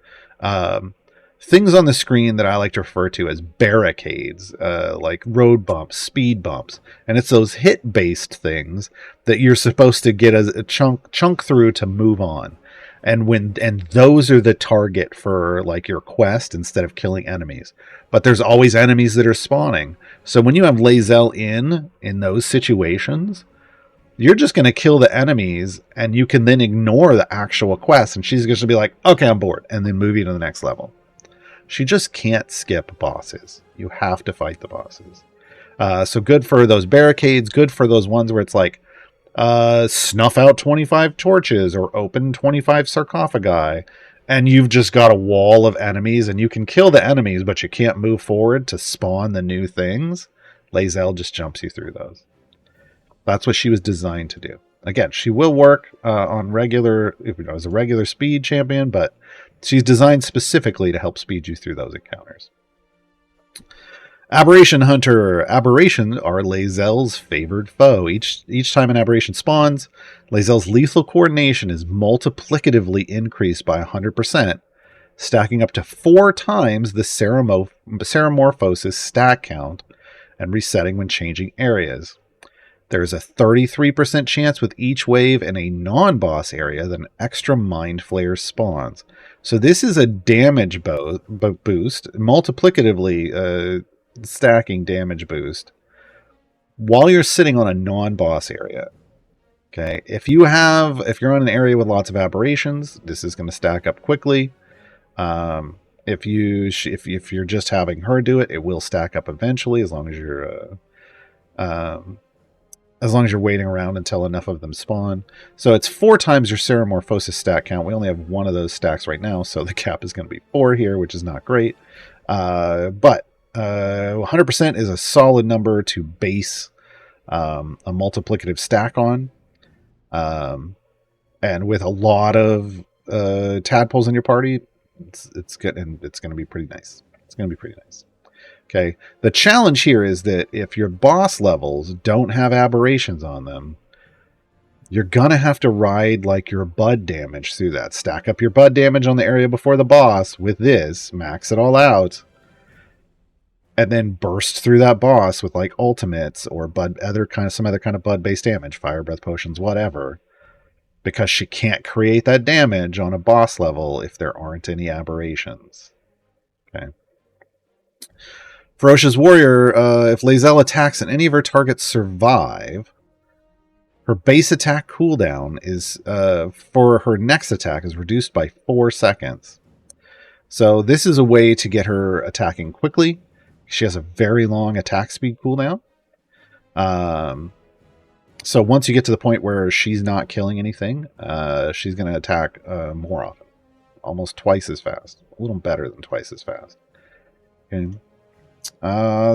things on the screen that I like to refer to as barricades, like road bumps, speed bumps. And it's those hit-based things that you're supposed to get a chunk through to move on. And those are the target for like your quest instead of killing enemies. But there's always enemies that are spawning. So when you have Lae'zel in those situations, you're just going to kill the enemies, and you can then ignore the actual quest, and she's going to be like, okay, I'm bored, and then move you to the next level. She just can't skip bosses. You have to fight the bosses. So good for those barricades, good for those ones where it's like, snuff out 25 torches or open 25 sarcophagi, and you've just got a wall of enemies, and you can kill the enemies, but you can't move forward to spawn the new things. Lae'zel just jumps you through those. That's what she was designed to do. Again, she will work on regular, as a regular speed champion, but she's designed specifically to help speed you through those encounters. Aberration Hunter. Aberrations are Lae'zel's favored foe. Each time an aberration spawns, Lae'zel's lethal coordination is multiplicatively increased by 100%, stacking up to 4 times the Ceramorphosis stack count and resetting when changing areas. There's a 33% chance with each wave in a non-boss area that an extra Mind Flayer spawns. So this is a damage boost, multiplicatively stacking damage boost while you're sitting on a non-boss area. Okay, if you're on an area with lots of aberrations, this is going to stack up quickly. If you're just having her do it, it will stack up eventually, as long as you're waiting around until enough of them spawn. So it's 4 times your Ceramorphosis stack count. We only have 1 of those stacks right now, so the cap is going to be 4 here, which is not great. But 100% is a solid number to base a multiplicative stack on. And with a lot of tadpoles in your party, it's good, and it's going to be pretty nice. It's going to be pretty nice. Okay. The challenge here is that if your boss levels don't have aberrations on them, you're going to have to ride like your bud damage through that. Stack up your bud damage on the area before the boss with this, max it all out, and then burst through that boss with like ultimates or some other kind of bud based damage, fire breath potions, whatever, because she can't create that damage on a boss level if there aren't any aberrations. Okay. Ferocious Warrior, if Lae'zel attacks and any of her targets survive, her base attack cooldown is for her next attack is reduced by 4 seconds. So this is a way to get her attacking quickly. She has a very long attack speed cooldown. So once you get to the point where she's not killing anything, she's going to attack more often. Almost twice as fast. A little better than twice as fast. Okay.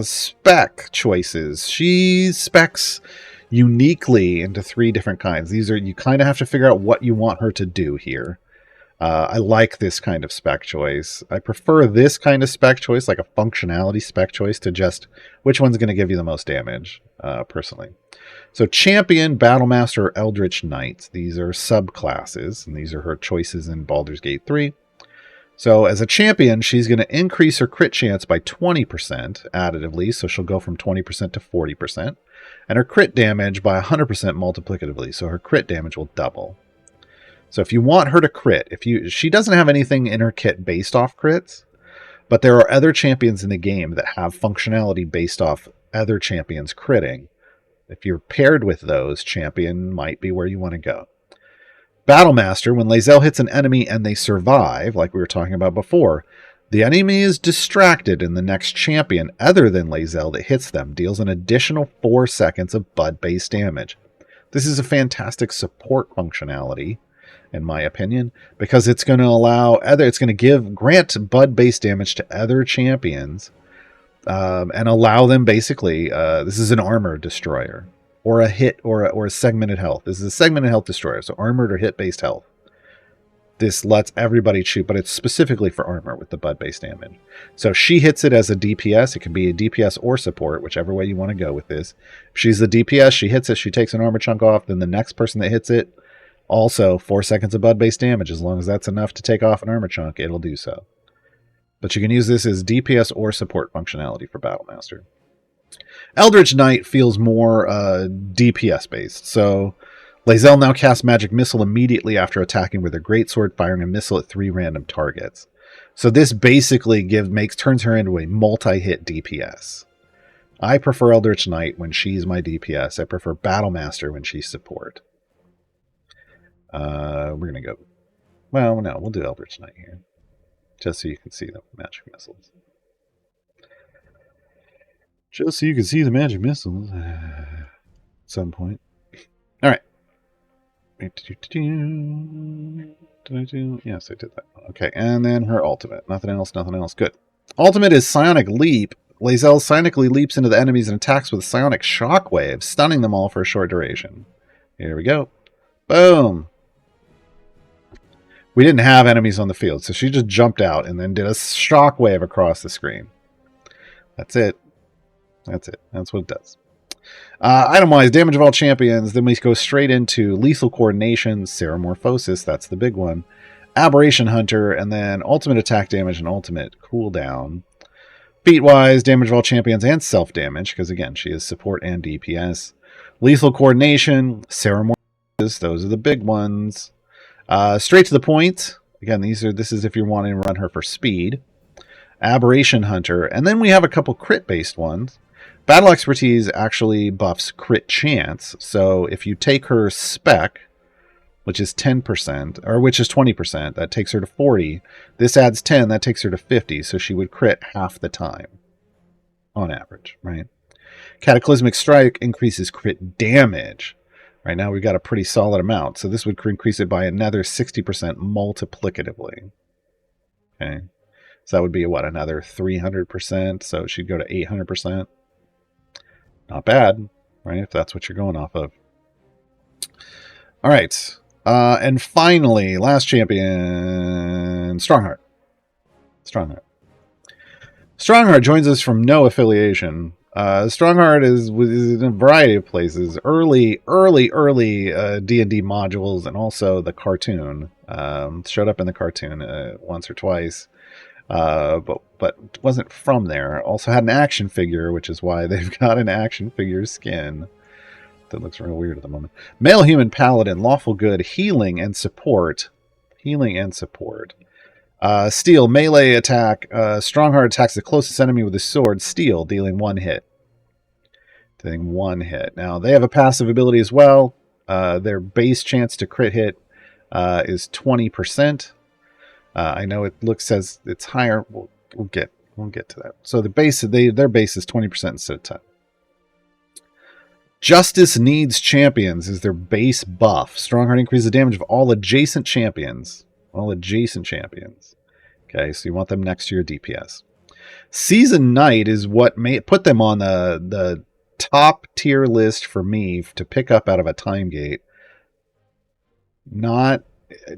Spec choices. She specs uniquely into 3 different kinds. These are, you kind of have to figure out what you want her to do here. I like this kind of spec choice. I prefer this kind of spec choice, like a functionality spec choice, to just which one's going to give you the most damage, personally. So Champion, Battlemaster, Eldritch Knight. These are subclasses, and these are her choices in Baldur's Gate 3. So as a champion, she's going to increase her crit chance by 20% additively, so she'll go from 20% to 40%, and her crit damage by 100% multiplicatively, so her crit damage will double. So if you want her to crit, she doesn't have anything in her kit based off crits, but there are other champions in the game that have functionality based off other champions critting. If you're paired with those, champion might be where you want to go. Battlemaster, when Lae'zel hits an enemy and they survive, like we were talking about before, the enemy is distracted and the next champion other than Lae'zel that hits them deals an additional 4 seconds of bud-based damage. This is a fantastic support functionality, in my opinion, because it's going to grant bud-based damage to other champions, and allow them basically, this is an armor destroyer, or a hit, or a segmented health. This is a segmented health destroyer, so armored or hit-based health. This lets everybody shoot, but it's specifically for armor with the bud-based damage. So she hits it as a DPS. It can be a DPS or support, whichever way you want to go with this. If she's the DPS, she hits it, she takes an armor chunk off, then the next person that hits it, also 4 seconds of bud-based damage. As long as that's enough to take off an armor chunk, it'll do so. But you can use this as DPS or support functionality for Battlemaster. Eldritch Knight feels more DPS based. So Lae'zel now casts Magic Missile immediately after attacking with her greatsword, firing a missile at 3 random targets. So this basically turns her into a multi-hit DPS. I prefer Eldritch Knight when she's my DPS. I prefer Battlemaster when she's support. We're going to go... Well, no, we'll do Eldritch Knight here, just so you can see the magic missiles. Just so you can see the magic missiles at some point. All right. Did I do? Yes, I did that. Okay, and then her ultimate. Nothing else, nothing else. Good. Ultimate is Psionic Leap. Lae'zel psionically leaps into the enemies and attacks with Psionic Shockwave, stunning them all for a short duration. Here we go. Boom. We didn't have enemies on the field, so she just jumped out and then did a shockwave across the screen. That's it. That's it. That's what it does. Item-wise, damage of all champions. Then we go straight into Lethal Coordination, Ceramorphosis, that's the big one, Aberration Hunter, and then ultimate attack damage and ultimate cooldown. Feat-wise, damage of all champions and self-damage, because again, she is support and DPS. Lethal Coordination, Ceramorphosis, those are the big ones. Straight to the point. Again, this is if you're wanting to run her for speed. Aberration Hunter, and then we have a couple crit-based ones. Battle Expertise actually buffs crit chance, so if you take her spec, which is 10%, or which is 20%, that takes her to 40. This adds 10, that takes her to 50, so she would crit half the time, on average, right? Cataclysmic Strike increases crit damage. Right now we've got a pretty solid amount, so this would increase it by another 60% multiplicatively. Okay, so that would be, what, another 300%, so she'd go to 800%. Not bad, right, if that's what you're going off of. All right. And finally, last champion, Strongheart. Strongheart joins us from no affiliation. Strongheart is in a variety of places. Early D&D modules, and also the cartoon. Showed up in the cartoon once or twice, but wasn't from there. Also had an action figure, which is why they've got an action figure skin. That looks real weird at the moment. Male human paladin, lawful good, healing and support. Steel, melee attack. Strongheart attacks the closest enemy with his sword. Steel, dealing one hit. Now, they have a passive ability as well. Their base chance to crit hit is 20%. I know it says it's higher. We'll get to that. So their base is 20% instead of 10. Justice Needs Champions is their base buff. Strongheart increases the damage of all adjacent champions. Okay, so you want them next to your DPS. Season Knight is what put them on the top tier list for me to pick up out of a time gate. Not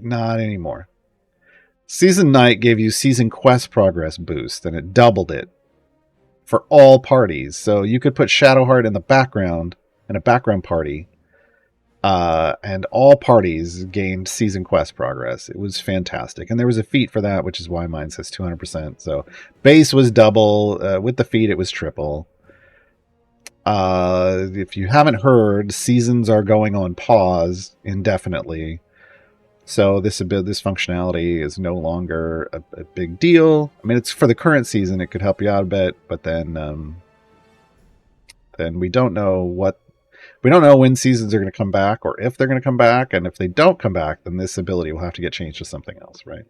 anymore. Season Knight gave you season quest progress boost, and it doubled it for all parties. So you could put Shadowheart in the background, in a background party, and all parties gained season quest progress. It was fantastic. And there was a feat for that, which is why mine says 200%. So base was double. With the feat, it was triple. If you haven't heard, seasons are going on pause indefinitely. So this functionality is no longer a big deal. I mean, it's for the current season. It could help you out a bit, but then we don't know when seasons are going to come back, or if they're going to come back. And if they don't come back, then this ability will have to get changed to something else, right?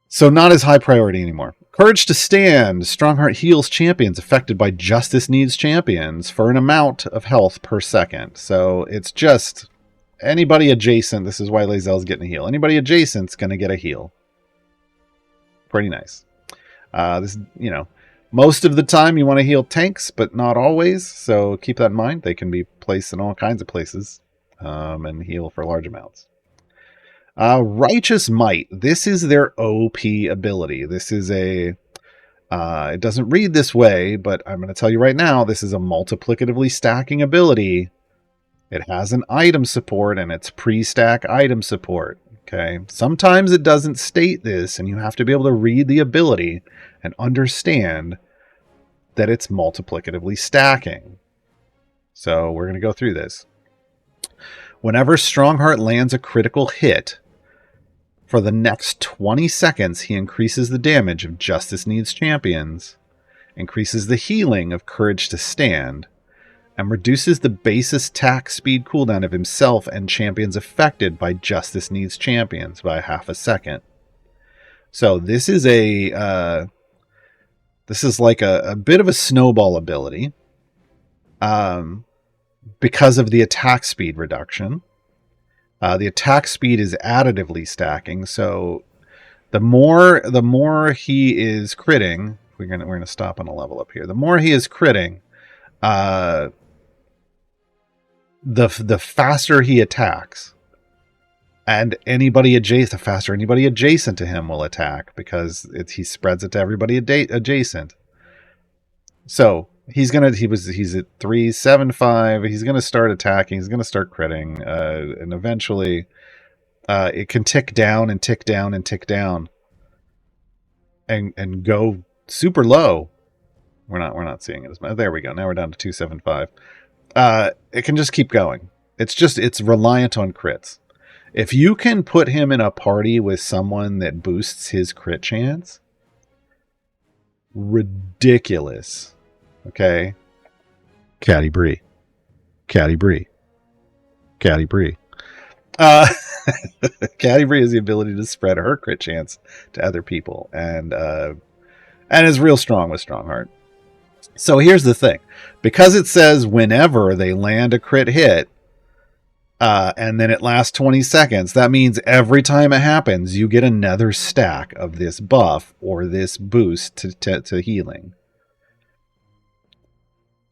So not as high priority anymore. Courage to Stand. Strongheart heals champions affected by Justice Needs champions for an amount of health per second. So it's just anybody adjacent. This is why Lae'zel's getting a heal. Anybody adjacent's going to get a heal. Pretty nice. Most of the time you want to heal tanks, but not always. So keep that in mind. They can be placed in all kinds of places and heal for large amounts. Righteous Might. This is their OP ability. This is it doesn't read this way, but I'm going to tell you right now, this is a multiplicatively stacking ability. It has an item support, and it's pre-stack item support. Okay. Sometimes it doesn't state this, and you have to be able to read the ability and understand that it's multiplicatively stacking. So we're going to go through this. Whenever Strongheart lands a critical hit, for the next 20 seconds, he increases the damage of Justice Needs champions, increases the healing of Courage to Stand, and reduces the base attack speed cooldown of himself and champions affected by Justice Needs champions by half a second. So this is like a bit of a snowball ability because of the attack speed reduction. The attack speed is additively stacking, so the more he is critting, we're gonna stop on a level up here. The more he is critting, the faster he attacks, and the faster anybody adjacent to him will attack, because he spreads it to everybody adjacent. So he's at 375. He's gonna start attacking. He's gonna start critting, and eventually, it can tick down and tick down and tick down, and go super low. We're not seeing it as much. There we go. Now we're down to 275. It can just keep going. It's reliant on crits. If you can put him in a party with someone that boosts his crit chance, ridiculous. Okay. Caddy Bree. Caddy Bree has the ability to spread her crit chance to other people, and is real strong with Strongheart. So here's the thing. Because it says whenever they land a crit hit, and then it lasts 20 seconds, that means every time it happens, you get another stack of this buff or this boost to healing.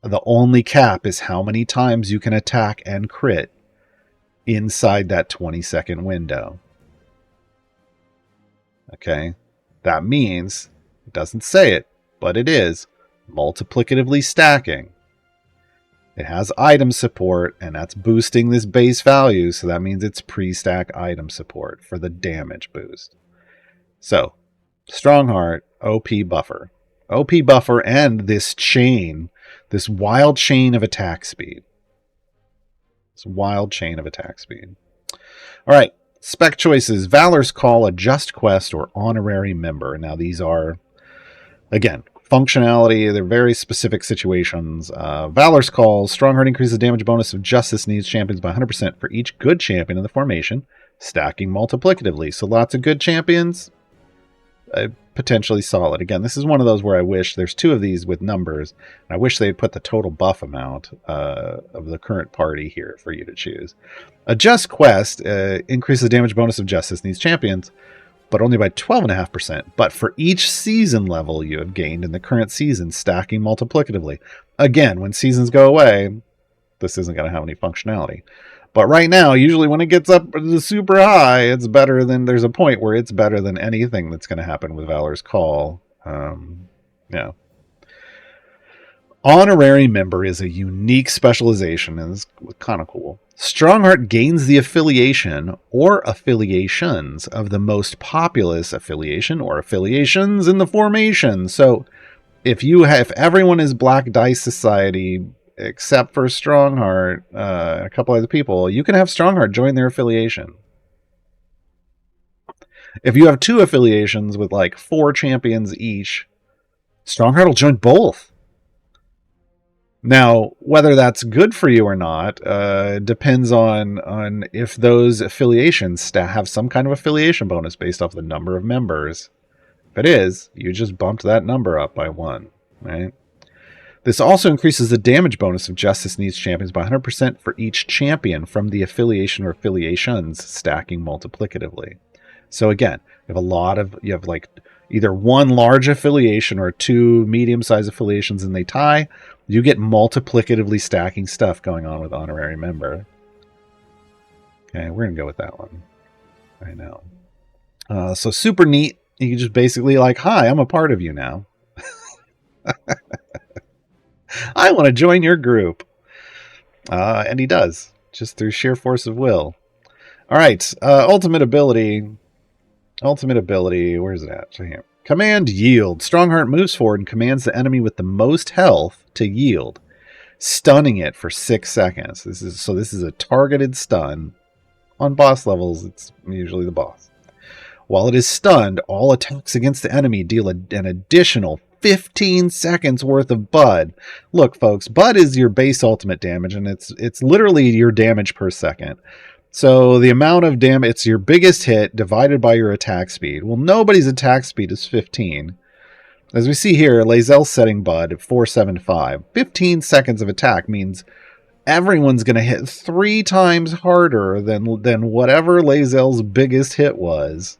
The only cap is how many times you can attack and crit inside that 20-second window. Okay? That means, it doesn't say it, but it is multiplicatively stacking. It has item support, and that's boosting this base value, so that means it's pre-stack item support for the damage boost. So, Strongheart, OP buffer. OP buffer and this chain, this wild chain of attack speed. This wild chain of attack speed. All right, spec choices. Valor's Call, a Just Quest, or Honorary Member. Now, these are, again, functionality. They're very specific situations. Valor's Call. Strongheart increases the damage bonus of Justice Needs champions by 100% for each good champion in the formation, stacking multiplicatively. So lots of good champions, potentially solid. Again, this is one of those where I wish, there's two of these with numbers, and I wish they'd put the total buff amount of the current party here for you to choose. A Just Quest increases the damage bonus of Justice Needs champions, but only by 12.5%. But for each season level you have gained in the current season, stacking multiplicatively. Again, when seasons go away, this isn't going to have any functionality. But right now, usually when it gets up to super high, it's better than, there's a point where it's better than anything that's going to happen with Valor's Call. Yeah. Honorary Member is a unique specialization and is kind of cool. Strongheart gains the affiliation or affiliations of the most populous affiliation or affiliations in the formation. So if everyone is Black Dice Society except for Strongheart, a couple other people, you can have Strongheart join their affiliation. If you have two affiliations with like 4 champions each, Strongheart will join both. Now, whether that's good for you or not depends on if those affiliations have some kind of affiliation bonus based off the number of members. If it is, you just bumped that number up by 1, right? This also increases the damage bonus of Justice Needs champions by 100% for each champion from the affiliation or affiliations, stacking multiplicatively. So again, you have like either one large affiliation or 2 medium-sized affiliations and they tie, you get multiplicatively stacking stuff going on with Honorary Member. Okay, we're going to go with that one right now. So super neat. You can just basically like, hi, I'm a part of you now. I want to join your group. And he does, just through sheer force of will. All right, ultimate ability. Where's it at? So here. Command Yield. Strongheart moves forward and commands the enemy with the most health to yield, stunning it for 6 seconds. This is a targeted stun. On boss levels, it's usually the boss. While it is stunned, all attacks against the enemy deal an additional 15 seconds worth of Bud. Look, folks, Bud is your base ultimate damage, and it's literally your damage per second. So the amount of damage, it's your biggest hit divided by your attack speed. Well, nobody's attack speed is 15. As we see here, Lae'zel setting Bud at 475. 15 seconds of attack means everyone's going to hit 3 times harder than whatever Lae'zel's biggest hit was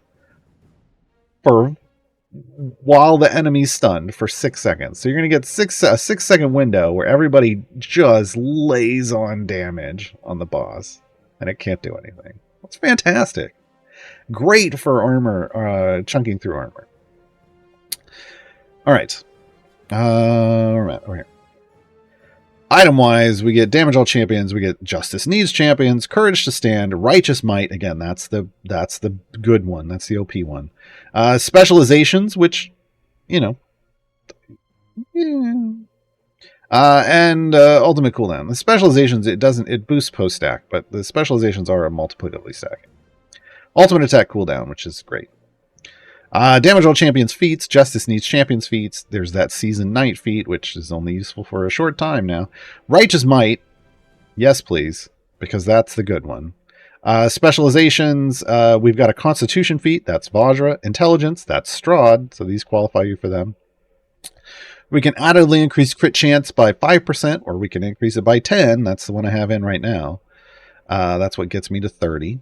while the enemy's stunned for 6 seconds. So you're going to get a 6 second window where everybody just lays on damage on the boss. And it can't do anything. It's fantastic. Great for armor, chunking through armor. All right. Over here. Item-wise, we get damage all champions. We get Justice Needs champions, Courage to Stand, Righteous Might. Again, that's the good one. That's the OP one. Specializations, which, yeah. And ultimate cooldown. The specializations, it boosts post stack, but the specializations are multiplicatively stacking. Ultimate attack cooldown, which is great. Damage all champions feats, Justice Needs champions feats. There's that season night feat, which is only useful for a short time now. Righteous Might, yes please, because that's the good one. Specializations, we've got a Constitution feat, that's Vajra. Intelligence, that's Strahd, so these qualify you for them. We can addedly increase crit chance by 5%, or we can increase it by 10. That's the one I have in right now. That's what gets me to 30.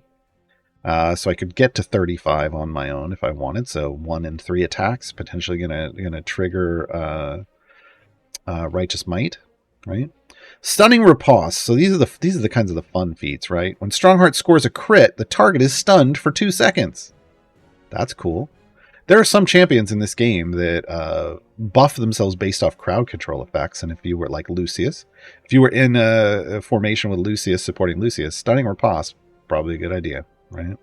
So I could get to 35 on my own if I wanted. So 1 in 3 attacks, potentially gonna trigger Righteous Might, right? Stunning riposte. So these are the kinds of the fun feats, right? When Strongheart scores a crit, the target is stunned for 2 seconds. That's cool. There are some champions in this game that buff themselves based off crowd control effects. And if you were like Lucius, if you were in a formation with Lucius supporting Lucius, stunning riposte, probably a good idea, right?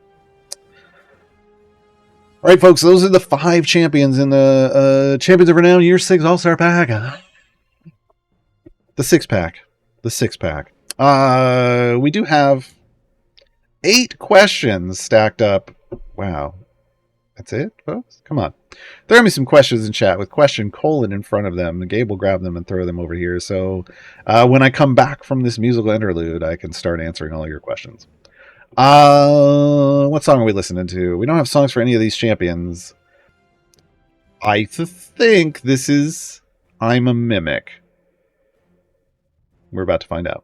All right, folks, those are the 5 champions in the Champions of Renown Year 6 All-Star Pack. The 6-pack. The 6-pack. We do have 8 questions stacked up. Wow. That's it, folks? Come on. There are going to be some questions in chat with question : in front of them. Gabe will grab them and throw them over here. So when I come back from this musical interlude, I can start answering all your questions. What song are we listening to? We don't have songs for any of these champions. I think this is I'm a Mimic. We're about to find out.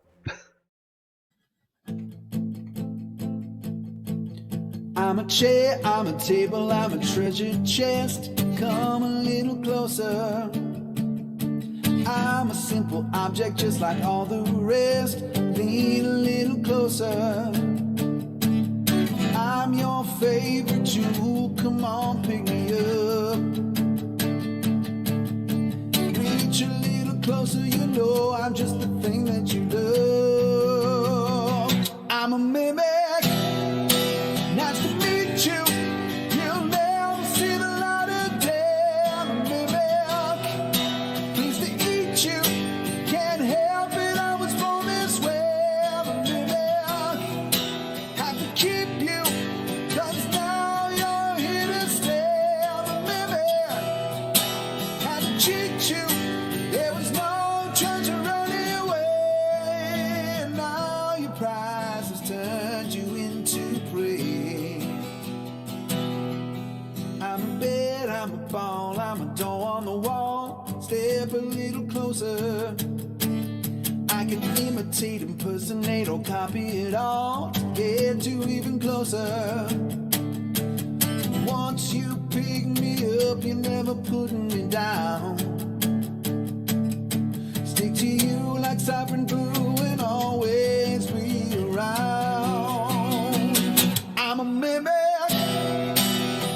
I'm a chair, I'm a table, I'm a treasure chest. Come a little closer. I'm a simple object just like all the rest. Lean a little closer. I'm your favorite jewel, come on, pick me up. Reach a little closer, you know I'm just the thing that you love. I'm a mimic. Nice to meet you. You'll never see the light of day. I'm a mimic. Pleased to eat you. Can't help it, I was born this way. I'm a mimic. Have to keep you, 'cause now you're here to stay. I'm a mimic. Had to cheat you. There was no treasure running away. And now your prize has turned you into prey. I'm a bed, I'm a ball, I'm a door on the wall. Step a little closer. I can imitate, impersonate, or copy it all to get you even closer. Once you pick me up, you're never putting me down. Stick to you like sovereign blue and always be around. I'm a mimic.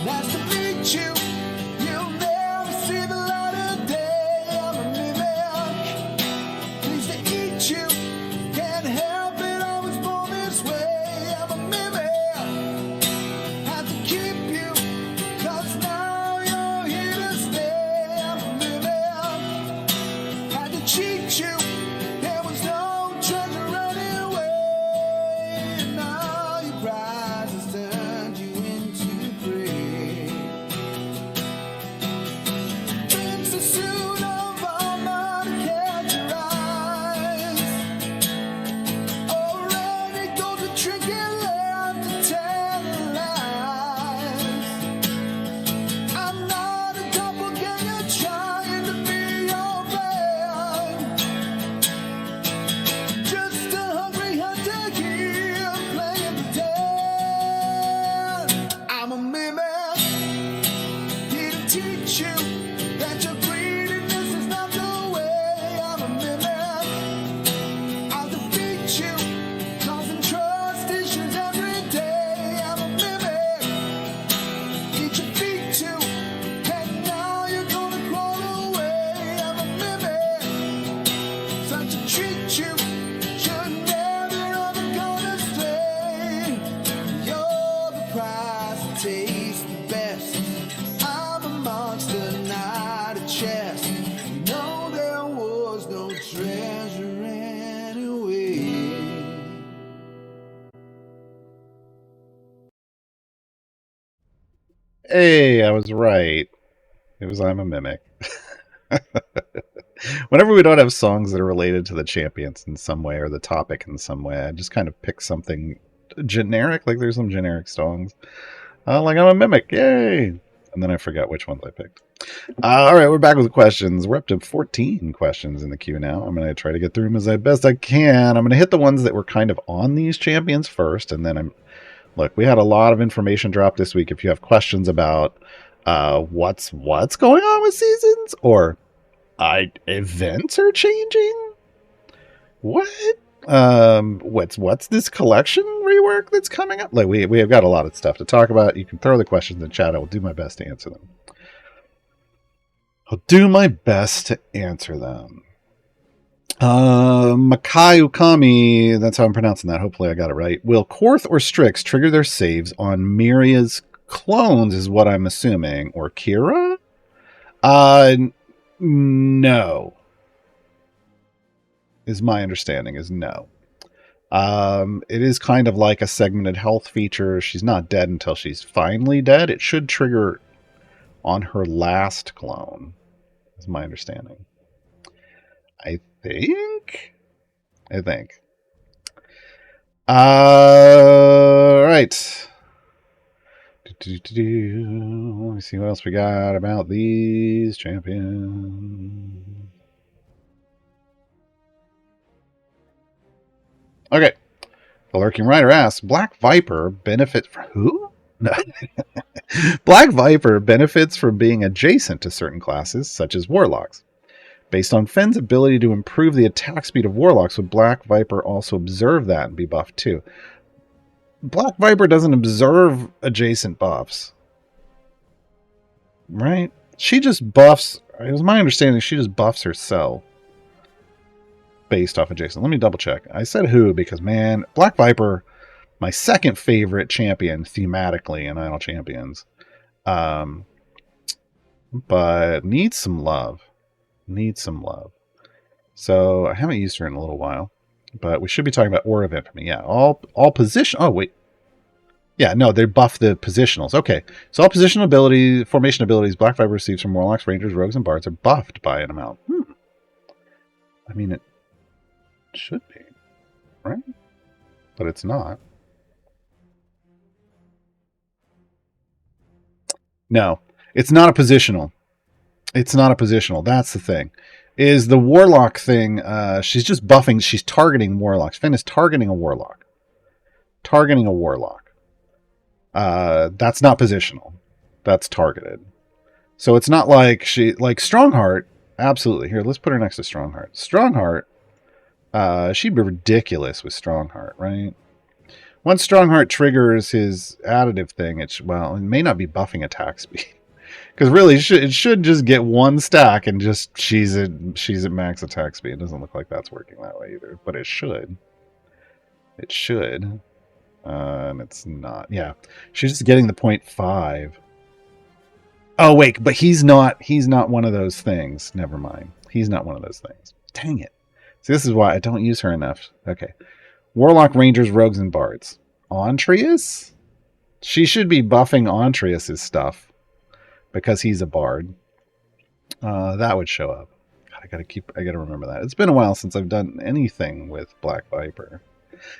Nice to meet you. You'll never see the light of day. I'm a mimic. Pleased to eat you. Can't help it, I was born this way. I'm a mimic. Have to keep you, 'cause now you're here to stay. I'm a mimic. Had to cheat you. There was no treasure running away. And now your prize has turned you into prey. It's a suit of armor to catch your eyes. Already goes a trick and left to tell lies. I'm not a doppelganger trying to be your friend. Just a hungry hunter here playing pretend. I'm a mimic, here to teach you that your greediness is not the way. I'm a mimic, I'll defeat you, causing trust issues every day. I'm a mimic, eat your feet too, and now you're gonna crawl away. I'm a mimic, such a treat you, should never ever gonna stray. You're the prize that tastes the best. I'm a monster, not a chest. No, there was no treasure anyway. Hey, I was right. It was I'm a Mimic. Whenever we don't have songs that are related to the champions in some way or the topic in some way, I just kind of pick something generic. Like there's some generic songs. Like I'm a Mimic. Yay! And then I forgot which ones I picked. All right, we're back with questions. We're up to 14 questions in the queue now. I'm going to try to get through them as best I can. I'm going to hit the ones that were kind of on these champions first, and then look, we had a lot of information drop this week. If you have questions about what's going on with seasons or events are changing, What? What's this collection rework that's coming up? Like we have got a lot of stuff to talk about. You can throw the questions in the chat. I will do my best to answer them. I'll do my best to answer them. Makai Ukami, that's how I'm pronouncing that. Hopefully I got it right. Will Korth or Strix trigger their saves on Miria's clones is what I'm assuming. Or Kira? No. Is my understanding is no. It is kind of like a segmented health feature. She's not dead until she's finally dead. It should trigger on her last clone, is my understanding. I think. All right. Let me see what else we got about these champions. Okay. The Lurking Rider asks, Black Viper benefit from who? No. Black Viper benefits from being adjacent to certain classes, such as Warlocks. Based on Fenn's ability to improve the attack speed of Warlocks, would Black Viper also observe that and be buffed too? Black Viper doesn't observe adjacent buffs. Right? She just buffs... It was my understanding she just buffs herself. Based off adjacent. Let me double check. I said who because, man, Black Viper, my second favorite champion thematically in Idle Champions. But needs some love. So I haven't used her in a little while. But we should be talking about Aura of Infamy. Yeah, all position... Oh, wait. Yeah, no, they buff the positionals. Okay, so all positional ability, formation abilities Black Viper receives from Warlocks, Rangers, Rogues, and Bards are buffed by an amount. I mean, it should be, right? But it's not. No, it's not a positional. It's not a positional. That's the thing. Is the Warlock thing, she's just buffing, she's targeting Warlocks. Finn is targeting a Warlock. That's not positional. That's targeted. So it's not like she, like Strongheart, absolutely. Here, let's put her next to Strongheart. Strongheart, she'd be ridiculous with Strongheart, right? Once Strongheart triggers his additive thing, it may not be buffing attack speed. Because really, it should just get one stack and just she's at max attack speed. It doesn't look like that's working that way either, but it should. It should. And it's not. Yeah, she's just getting the 0.5. Oh wait, but he's not one of those things. Never mind. He's not one of those things. Dang it. See, this is why I don't use her enough. Okay. Warlock, Rangers, Rogues, and Bards. Antrius? She should be buffing Antrius' stuff because he's a bard. That would show up. God, I gotta remember that. It's been a while since I've done anything with Black Viper.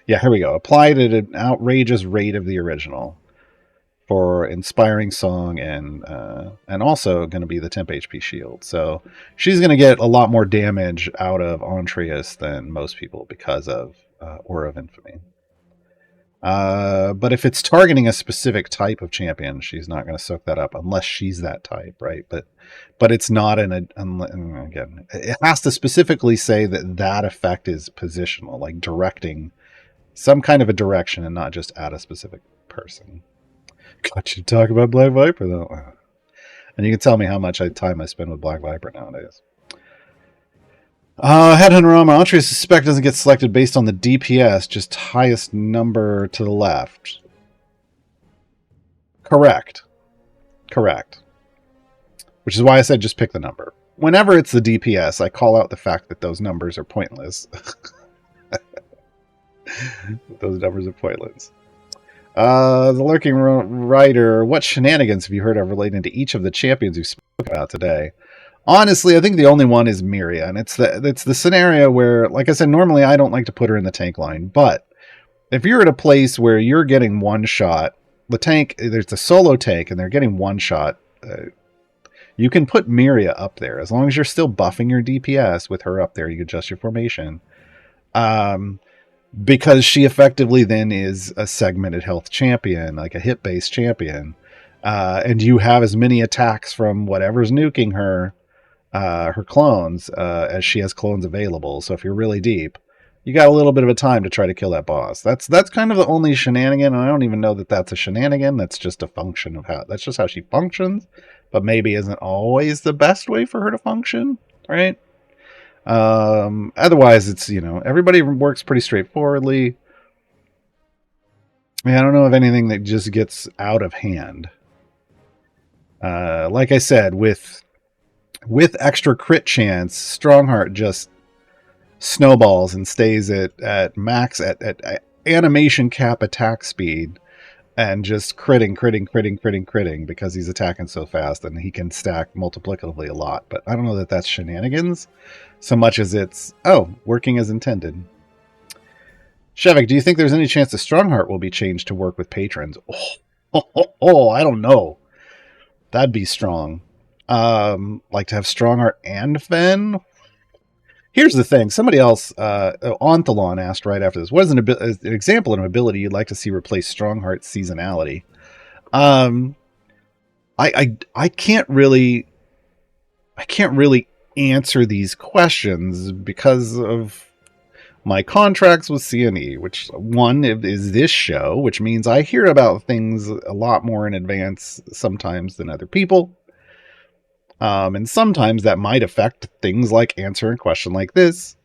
Yeah, here we go. Applied at an outrageous rate of the original for inspiring song and also going to be the temp HP shield. So she's going to get a lot more damage out of Antrius than most people because of Aura of Infamy. But if it's targeting a specific type of champion, she's not going to soak that up unless she's that type, right? But it's not again, it has to specifically say that effect is positional, like directing some kind of a direction and not just at a specific person. Got you to talk about Black Viper, though. And you can tell me how much time I spend with Black Viper nowadays. Headhunter Armor. Antrius' spec doesn't get selected based on the DPS, just highest number to the left. Correct. Which is why I said just pick the number. Whenever it's the DPS, I call out the fact that those numbers are pointless. Those numbers are pointless. The Lurking Rider. What shenanigans have you heard of relating to each of the champions you spoke about today? Honestly, I think the only one is Miria, and it's the scenario where, like I said, normally I don't like to put her in the tank line, but if you're at a place where you're getting one shot, the tank, there's a solo tank, and they're getting one shot, you can put Miria up there as long as you're still buffing your DPS with her up there. You adjust your formation. Because she effectively then is a segmented health champion, like a hit-based champion. And you have as many attacks from whatever's nuking her clones, as she has clones available. So if you're really deep, you got a little bit of a time to try to kill that boss. That's kind of the only shenanigan, and I don't even know that that's a shenanigan. That's just a function of that's just how she functions, but maybe isn't always the best way for her to function, right? Otherwise, it's, everybody works pretty straightforwardly. I don't know of anything that just gets out of hand. Like I said, with extra crit chance, Strongheart just snowballs and stays at max at animation cap attack speed, and just critting because he's attacking so fast, and he can stack multiplicatively a lot. But I don't know that that's shenanigans so much as it's working as intended. Shevik, do you think there's any chance that Strongheart will be changed to work with patrons? I don't know. That'd be strong. Like to have Strongheart and Fen. Here's the thing. Somebody else, Onthalon, asked right after this, what is an example of an ability you'd like to see replace Strongheart's seasonality? I can't really answer these questions because of my contracts with CNE, which one is this show, which means I hear about things a lot more in advance sometimes than other people. And sometimes that might affect things like answering a question like this.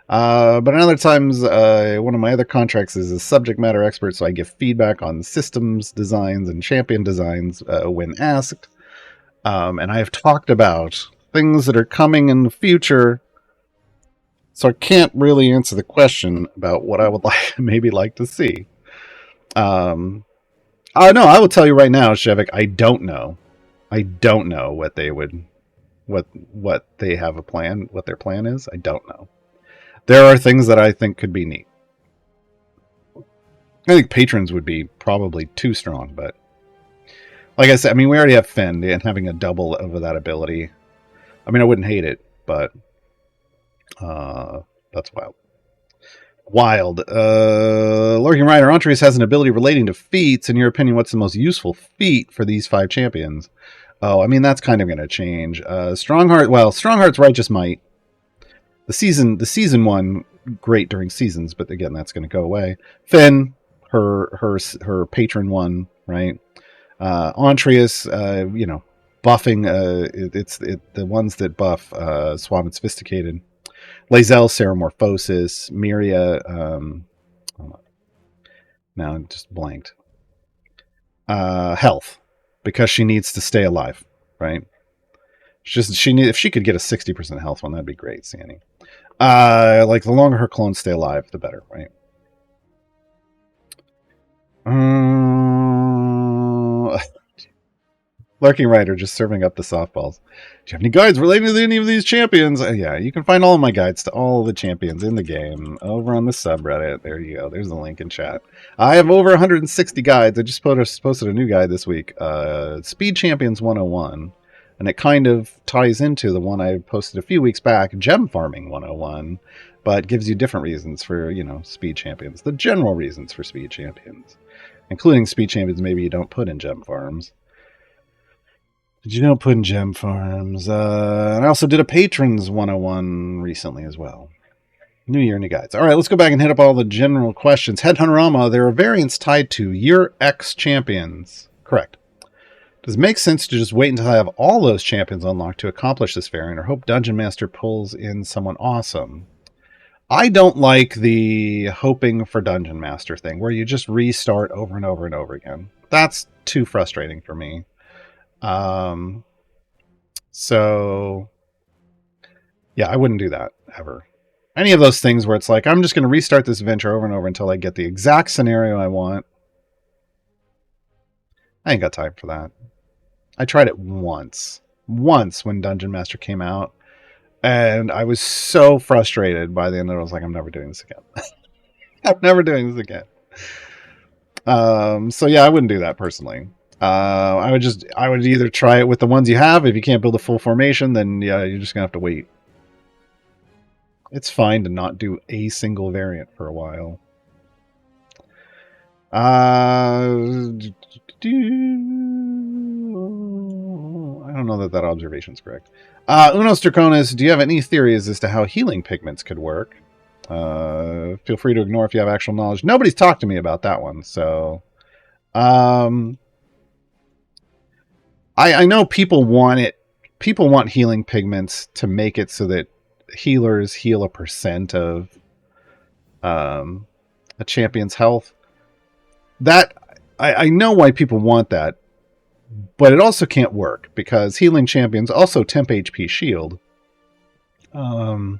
But in other times, one of my other contracts is a subject matter expert, so I give feedback on systems designs and champion designs when asked. And I have talked about things that are coming in the future, so I can't really answer the question about what I would maybe like to see. No, I will tell you right now, Shevik, I don't know. I don't know what they would, what they have a plan, what their plan is. I don't know. There are things that I think could be neat. I think patrons would be probably too strong, but like I said, we already have Fen, and having a double of that ability. I wouldn't hate it, but that's wild. Lurking Rider, Antrius has an ability relating to feats. In your opinion, what's the most useful feat for these 5 champions? Oh, that's kind of going to change. Strongheart's Righteous Might. The season one, great during seasons, but again, that's going to go away. Fen, her patron one, right? Antrius, buffing. It's the ones that buff Suave and Sophisticated. Lae'zel, Ceramorphosis. Miria, now I'm just blanked. Health, because she needs to stay alive, right? If she could get a 60% health one, that'd be great, Sandy. Like the longer her clones stay alive, the better, right? Lurking Rider, just serving up the softballs. Do you have any guides relating to any of these champions? Yeah, you can find all of my guides to all the champions in the game over on the subreddit. There you go. There's the link in chat. I have over 160 guides. I just posted a new guide this week. Speed Champions 101. And it kind of ties into the one I posted a few weeks back, Gem Farming 101, but gives you different reasons for, Speed Champions. The general reasons for Speed Champions. Including Speed Champions maybe you don't put in Gem Farms. You don't put in Gem Farms. And I also did a Patrons 101 recently as well. New Year, new guides. All right, let's go back and hit up all the general questions. Headhunterama, there are variants tied to Year X champions. Correct. Does it make sense to just wait until I have all those champions unlocked to accomplish this variant, or hope Dungeon Master pulls in someone awesome? I don't like the hoping for Dungeon Master thing, where you just restart over and over and over again. That's too frustrating for me. So yeah, I wouldn't do that ever. Any of those things where it's like, I'm just going to restart this adventure over and over until I get the exact scenario I want. I ain't got time for that. I tried it once when Dungeon Master came out, and I was so frustrated by the end that I was like, I'm never doing this again. I'm never doing this again. So yeah, I wouldn't do that personally. I would either try it with the ones you have. If you can't build a full formation, then yeah, you're just gonna have to wait. It's fine to not do a single variant for a while. I don't know that observation is correct. Unos Draconis, do you have any theories as to how healing pigments could work? Feel free to ignore if you have actual knowledge. Nobody's talked to me about that one, so I know people want it. People want healing pigments to make it so that healers heal a percent of a champion's health. That I know why people want that, but it also can't work because healing champions also temp HP shield. And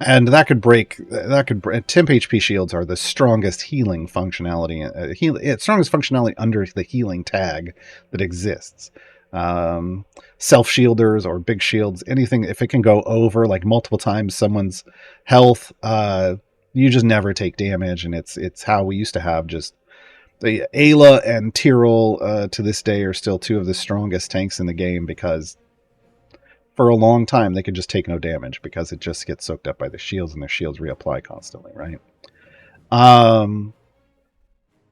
that could break. Temp HP shields are the strongest healing functionality. Strongest functionality under the healing tag that exists. Self shielders or big shields, anything if it can go over like multiple times someone's health, you just never take damage, and it's how we used to have just the Ayla and Tyrell to this day are still two of the strongest tanks in the game because for a long time they could just take no damage because it just gets soaked up by the shields and their shields reapply constantly, right?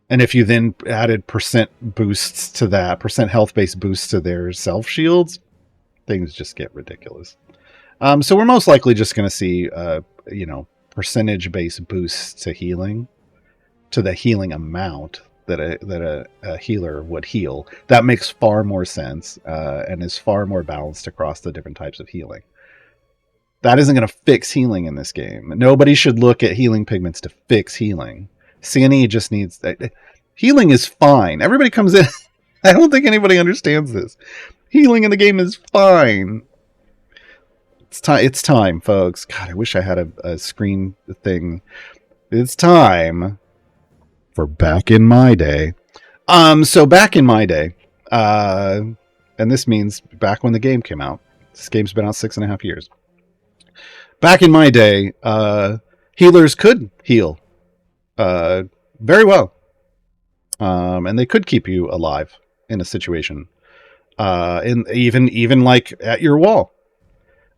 And if you then added percent boosts to that, percent health based boosts to their self shields, things just get ridiculous. So we're most likely just going to see, percentage based boosts to healing, to the healing amount that a healer would heal. That makes far more sense and is far more balanced across the different types of healing. That isn't going to fix healing in this game. Nobody should look at healing pigments to fix healing. CNE just needs... Healing is fine. Everybody comes in... I don't think anybody understands this. Healing in the game is fine. It's time, folks. God, I wish I had a screen thing. It's time for back in my day. So back in my day, and this means back when the game came out. This game's been out 6.5 years. Back in my day, healers could heal very well, and they could keep you alive in a situation. Even like at your wall,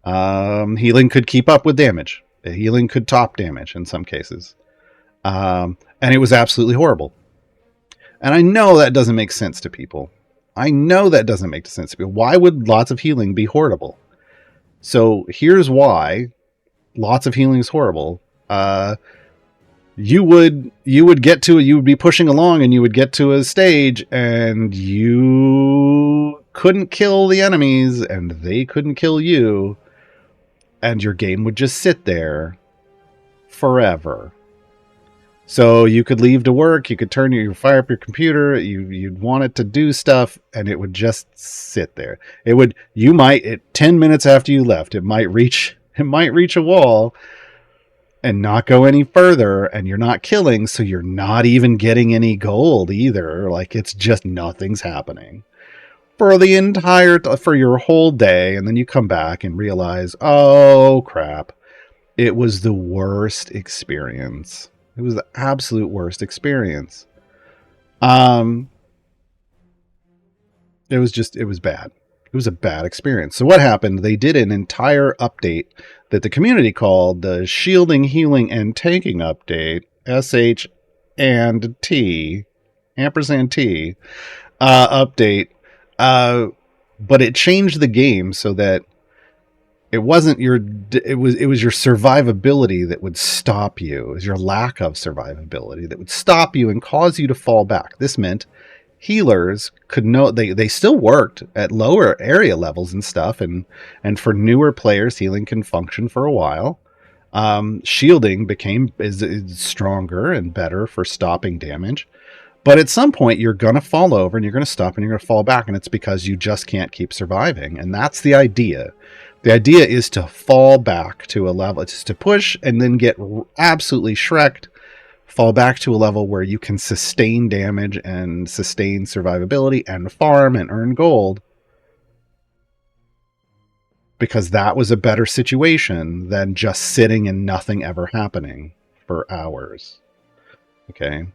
healing could keep up with damage. Healing could top damage in some cases. And it was absolutely horrible. And I know that doesn't make sense to people. Why would lots of healing be horrible? So here's why lots of healing is horrible. You would be pushing along and you would get to a stage and you couldn't kill the enemies and they couldn't kill you. And your game would just sit there forever. So you could leave to work, you could fire up your computer, you'd want it to do stuff, and it would just sit there. 10 minutes after you left, it might reach a wall and not go any further, and you're not killing, so you're not even getting any gold either. Like, it's just nothing's happening for your whole day, and then you come back and realize, oh crap, it was the worst experience. It was the absolute worst experience. It was bad. It was a bad experience. So what happened? They did an entire update that the community called the Shielding, Healing, and Tanking Update, SH and T, ampersand T, update. But it changed the game so that it was your survivability that would stop you. It was your lack of survivability that would stop you and cause you to fall back. This meant healers could know they still worked at lower area levels and stuff, and for newer players, healing can function for a while. Shielding is stronger and better for stopping damage. But at some point, you're going to fall over and you're going to stop and you're going to fall back, and it's because you just can't keep surviving. And that's the idea. The idea is to fall back to a level. It's to push and then get absolutely shreked, fall back to a level where you can sustain damage and sustain survivability and farm and earn gold. Because that was a better situation than just sitting and nothing ever happening for hours. Okay.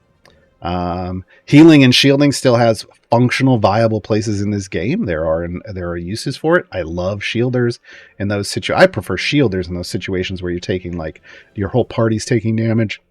Healing and shielding still has functional, viable places in this game. There are uses for it. I love shielders in those situations. I prefer shielders in those situations where you're taking, like, your whole party's taking damage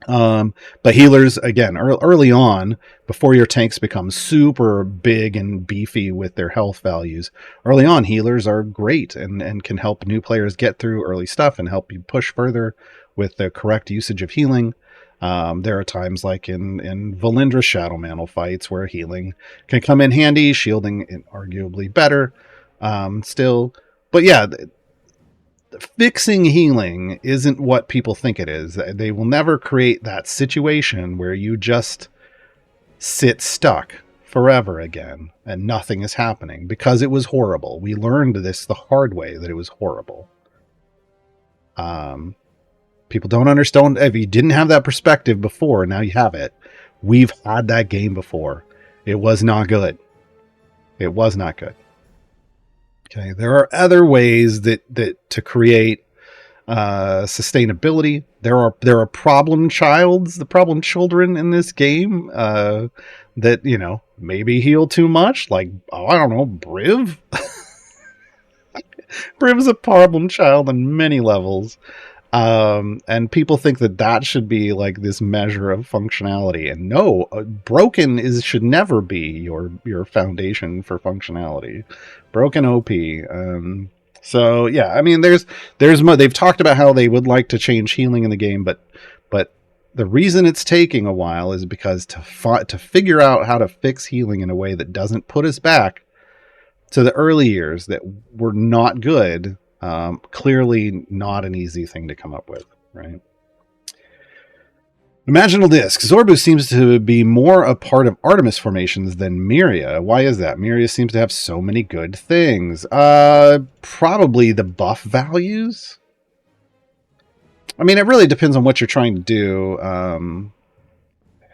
But healers, again, early on, before your tanks become super big and beefy with their health values, early on, healers are great and can help new players get through early stuff and help you push further with the correct usage of healing. There are times like in Valindra's Shadow Mantle fights where healing can come in handy, shielding arguably better still. But yeah, fixing healing isn't what people think it is. They will never create that situation where you just sit stuck forever again and nothing is happening because it was horrible. We learned this the hard way, that it was horrible. People don't understand. If you didn't have that perspective before, now you have it. We've had that game before. It was not good. It was not good. Okay, there are other ways that to create sustainability. There are problem children in this game that, you know, maybe heal too much. Like, oh, I don't know, Briv. Briv is a problem child on many levels. And people think that should be like this measure of functionality, and no, broken should never be your foundation for functionality. Broken OP. So yeah, I mean, they've talked about how they would like to change healing in the game, but the reason it's taking a while is because to figure out how to fix healing in a way that doesn't put us back to the early years that were not good. Clearly not an easy thing to come up with, right? Imaginal Disc. Zorbu seems to be more a part of Artemis formations than Miria. Why is that? Miria seems to have so many good things. Probably the buff values. I mean, it really depends on what you're trying to do.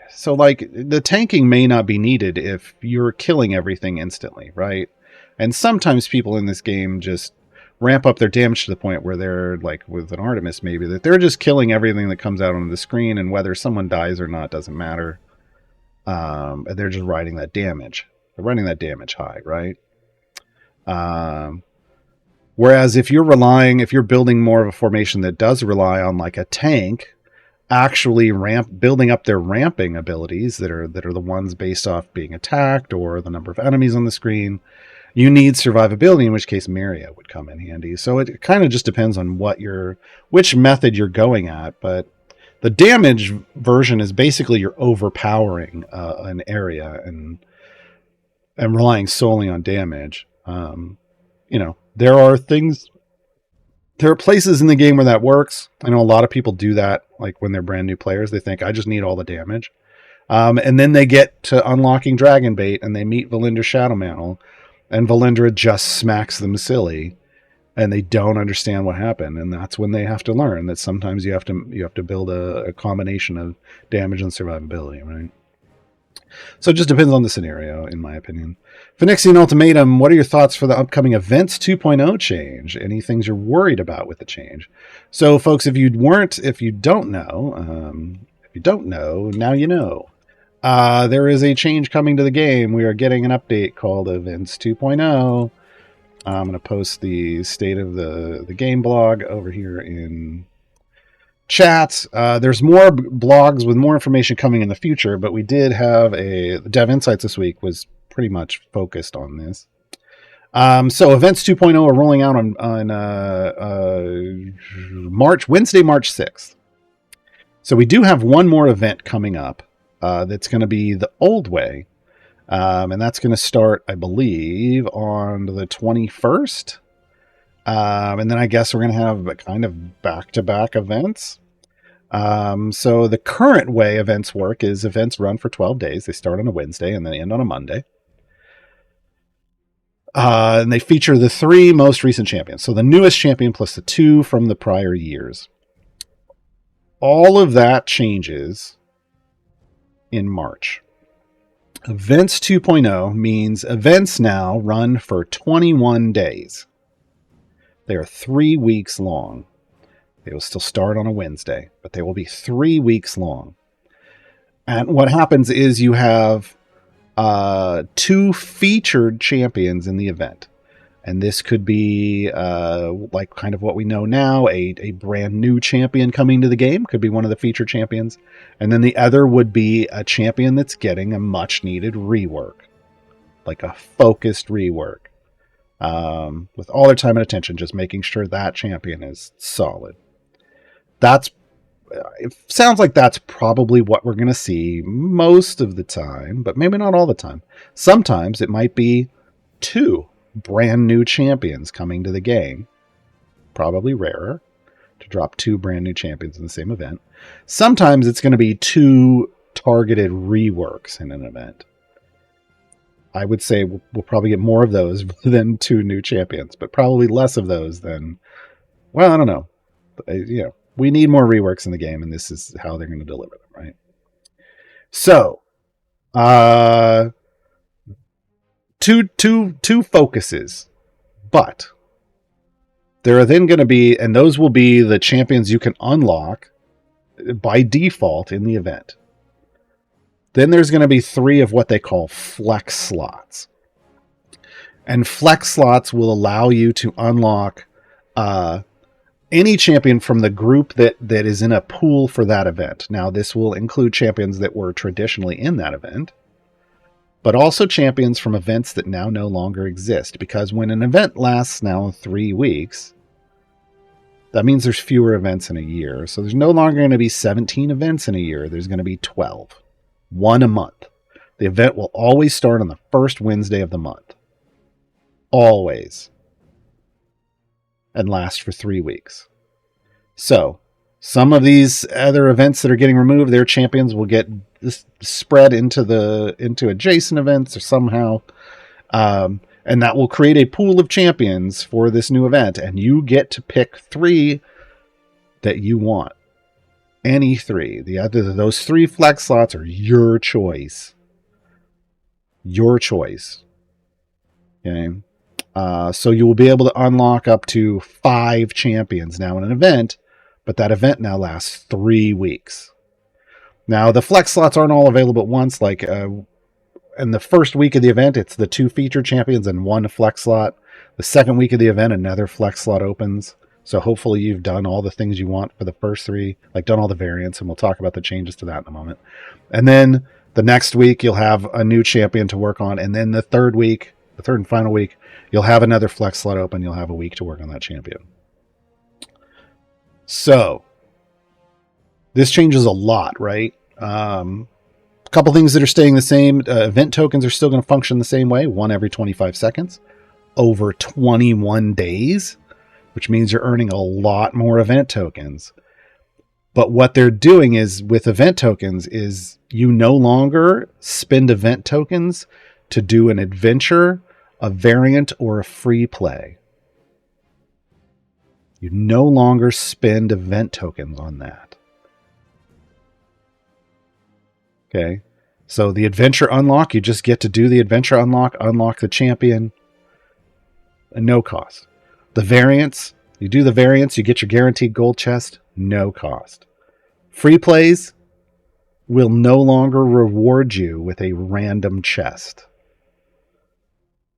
So, like, the tanking may not be needed if you're killing everything instantly, right? And sometimes people in this game just ramp up their damage to the point where they're like with an Artemis, maybe that they're just killing everything that comes out on the screen, and whether someone dies or not doesn't matter. And they're just riding that damage. They're running that damage high, right? Whereas if you're building more of a formation that does rely on like a tank actually building up their ramping abilities that are the ones based off being attacked or the number of enemies on the screen, you need survivability, in which case Miria would come in handy. So it kind of just depends on which method you're going at. But the damage version is basically you're overpowering an area and relying solely on damage. There are places in the game where that works. I know a lot of people do that, like when they're brand new players. They think, I just need all the damage. And then they get to unlocking Dragon Bait and they meet Valindra's Shadow Mantle. And Valindra just smacks them silly, and they don't understand what happened. And that's when they have to learn that sometimes you have to build a combination of damage and survivability, right? So it just depends on the scenario, in my opinion. Phoenixian Ultimatum, what are your thoughts for the upcoming Events 2.0 change? Any things you're worried about with the change? So, folks, if you don't know, now you know. There is a change coming to the game. We are getting an update called Events 2.0. I'm going to post the state of the game blog over here in chat. There's more blogs with more information coming in the future, but we did have the Dev Insights this week was pretty much focused on this. So Events 2.0 are rolling out on Wednesday, March 6th. So we do have one more event coming up. That's going to be the old way. And that's going to start, I believe, on the 21st. And then I guess we're going to have a kind of back-to-back events. So the current way events work is events run for 12 days. They start on a Wednesday and then end on a Monday. And they feature the 3 most recent champions. So the newest champion plus the 2 from the prior years. All of that changes in March. Events 2.0 means events now run for 21 days. They are 3 weeks long. They will still start on a Wednesday, but they will be 3 weeks long. And what happens is you have 2 featured champions in the event. And this could be like kind of what we know now, a brand new champion coming to the game. Could be one of the feature champions. And then the other would be a champion that's getting a much needed rework. Like a focused rework. With all their time and attention, just making sure that champion is solid. It sounds like that's probably what we're going to see most of the time, but maybe not all the time. Sometimes it might be 2 brand new champions coming to the game. Probably rarer to drop 2 brand new champions in the same event. Sometimes it's going to be 2 targeted reworks in an event. I would say we'll probably get more of those than 2 new champions, but probably less of those than, well, I don't know. We need more reworks in the game, and this is how they're going to deliver them, right? So, two focuses, but there are then going to be, and those will be the champions you can unlock by default in the event. Then there's going to be 3 of what they call flex slots. And flex slots will allow you to unlock any champion from the group that is in a pool for that event. Now, this will include champions that were traditionally in that event, but also champions from events that now no longer exist. Because when an event lasts now 3 weeks, that means there's fewer events in a year. So there's no longer going to be 17 events in a year. There's going to be 12. 1 a month. The event will always start on the first Wednesday of the month. Always. And last for 3 weeks. So, some of these other events that are getting removed, their champions will get spread into adjacent events or somehow. And that will create a pool of champions for this new event. And you get to pick 3 that you want. Any 3. Those 3 flex slots are your choice. Your choice. Okay. So you will be able to unlock up to 5 champions now in an event, but that event now lasts 3 weeks. Now, the flex slots aren't all available at once. Like in the first week of the event, it's the 2 featured champions and 1 flex slot. The second week of the event, another flex slot opens. So hopefully you've done all the things you want for the first 3, like done all the variants, and we'll talk about the changes to that in a moment. And then the next week, you'll have a new champion to work on. And then the third and final week, you'll have another flex slot open. You'll have a week to work on that champion. So this changes a lot, right? A couple things that are staying the same. Event tokens are still going to function the same way, 1 every 25 seconds, over 21 days, which means you're earning a lot more event tokens. But what they're doing is with event tokens is you no longer spend event tokens to do an adventure, a variant, or a free play. You no longer spend event tokens on that. Okay. So the adventure unlock, you just get to do the adventure unlock the champion, and no cost. The variants, you do the variants, you get your guaranteed gold chest, no cost. Free plays will no longer reward you with a random chest.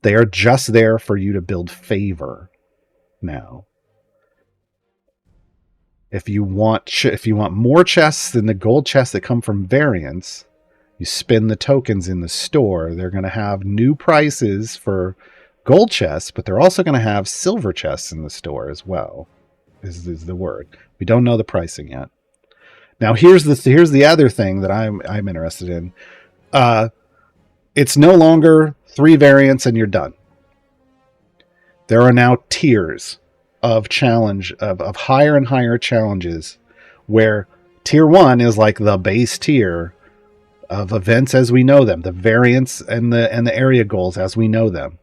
They are just there for you to build favor now. If you want more chests than the gold chests that come from variants, you spend the tokens in the store. They're going to have new prices for gold chests, but they're also going to have silver chests in the store as well, is the word. We don't know the pricing yet. Now, here's the other thing that I'm interested in. It's no longer 3 variants and you're done. There are now tiers of challenge, of higher and higher challenges, where tier 1 is like the base tier of events as we know them, the variants and the area goals as we know them.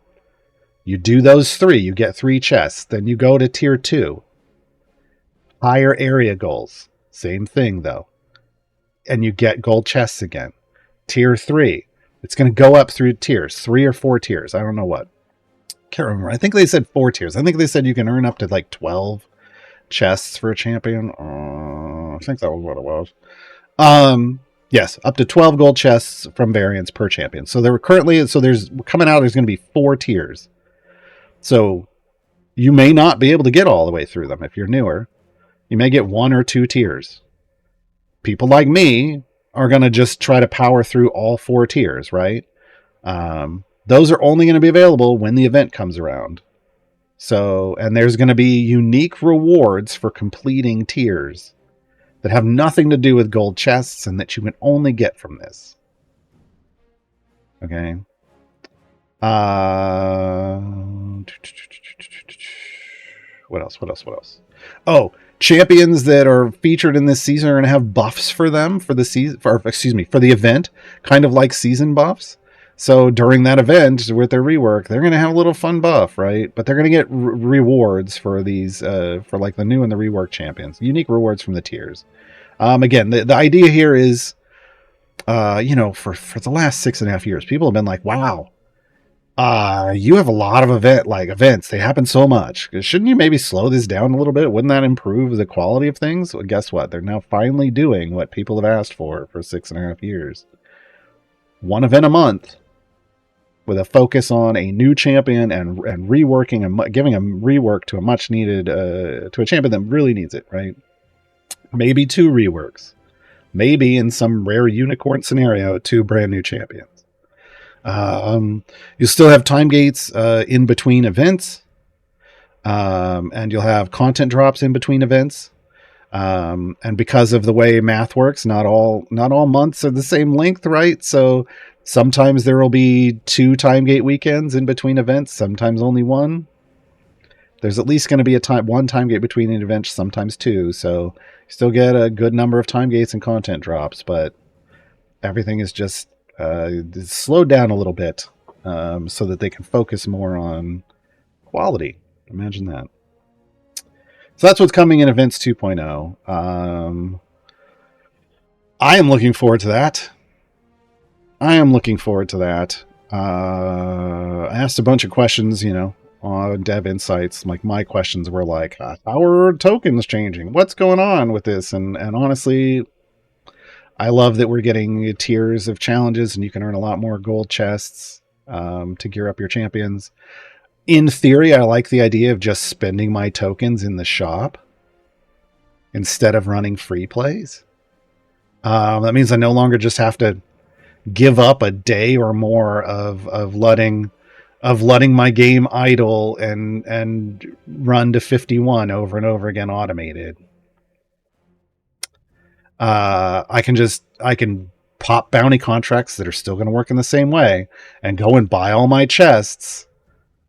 You do those 3, you get 3 chests. Then you go to tier 2. Higher area goals. Same thing though. And you get gold chests again. Tier 3. It's going to go up through tiers. 3 or 4 tiers. I don't know what. Can't remember. I think they said 4 tiers. I think they said you can earn up to like 12 chests for a champion. I think that was what it was. Yes, up to 12 gold chests from variants per champion. So there's coming out, there's going to be 4 tiers. So you may not be able to get all the way through them if you're newer. You may get 1 or 2 tiers. People like me are going to just try to power through all 4 tiers, right? Those are only going to be available when the event comes around. So, and there's going to be unique rewards for completing tiers that have nothing to do with gold chests and that you can only get from this. Okay. What else? Oh, champions that are featured in this season are going to have buffs for them for the season, for the event, kind of like season buffs. So during that event with their rework, they're going to have a little fun buff, right? But they're going to get rewards for these, for like the new and the rework champions, unique rewards from the tiers. Again, the idea here is, for the last 6.5 years, people have been like, wow, you have a lot of events. They happen so much. Shouldn't you maybe slow this down a little bit? Wouldn't that improve the quality of things? Well, guess what? They're now finally doing what people have asked for 6.5 years. 1 event a month with a focus on a new champion and reworking and giving a rework to a much needed, to a champion that really needs it, right? Maybe 2 reworks. Maybe in some rare unicorn scenario, 2 brand new champions. You still have time gates in between events, and you'll have content drops in between events. And because of the way math works, not all months are the same length, right? So sometimes there will be 2 time gate weekends in between events, sometimes only 1. There's at least going to be 1 time gate between an event, sometimes 2. So you still get a good number of time gates and content drops, but everything is just slowed down a little bit so that they can focus more on quality. Imagine that. So that's what's coming in Events 2.0. I am looking forward to that. I asked a bunch of questions, on Dev Insights. Like, my questions were like, how are tokens changing? What's going on with this? And honestly, I love that we're getting tiers of challenges and you can earn a lot more gold chests to gear up your champions. In theory, I like the idea of just spending my tokens in the shop instead of running free plays. That means I no longer just have to give up a day or more of letting my game idle and run to 51 over and over again automated. I can pop bounty contracts that are still going to work in the same way and go and buy all my chests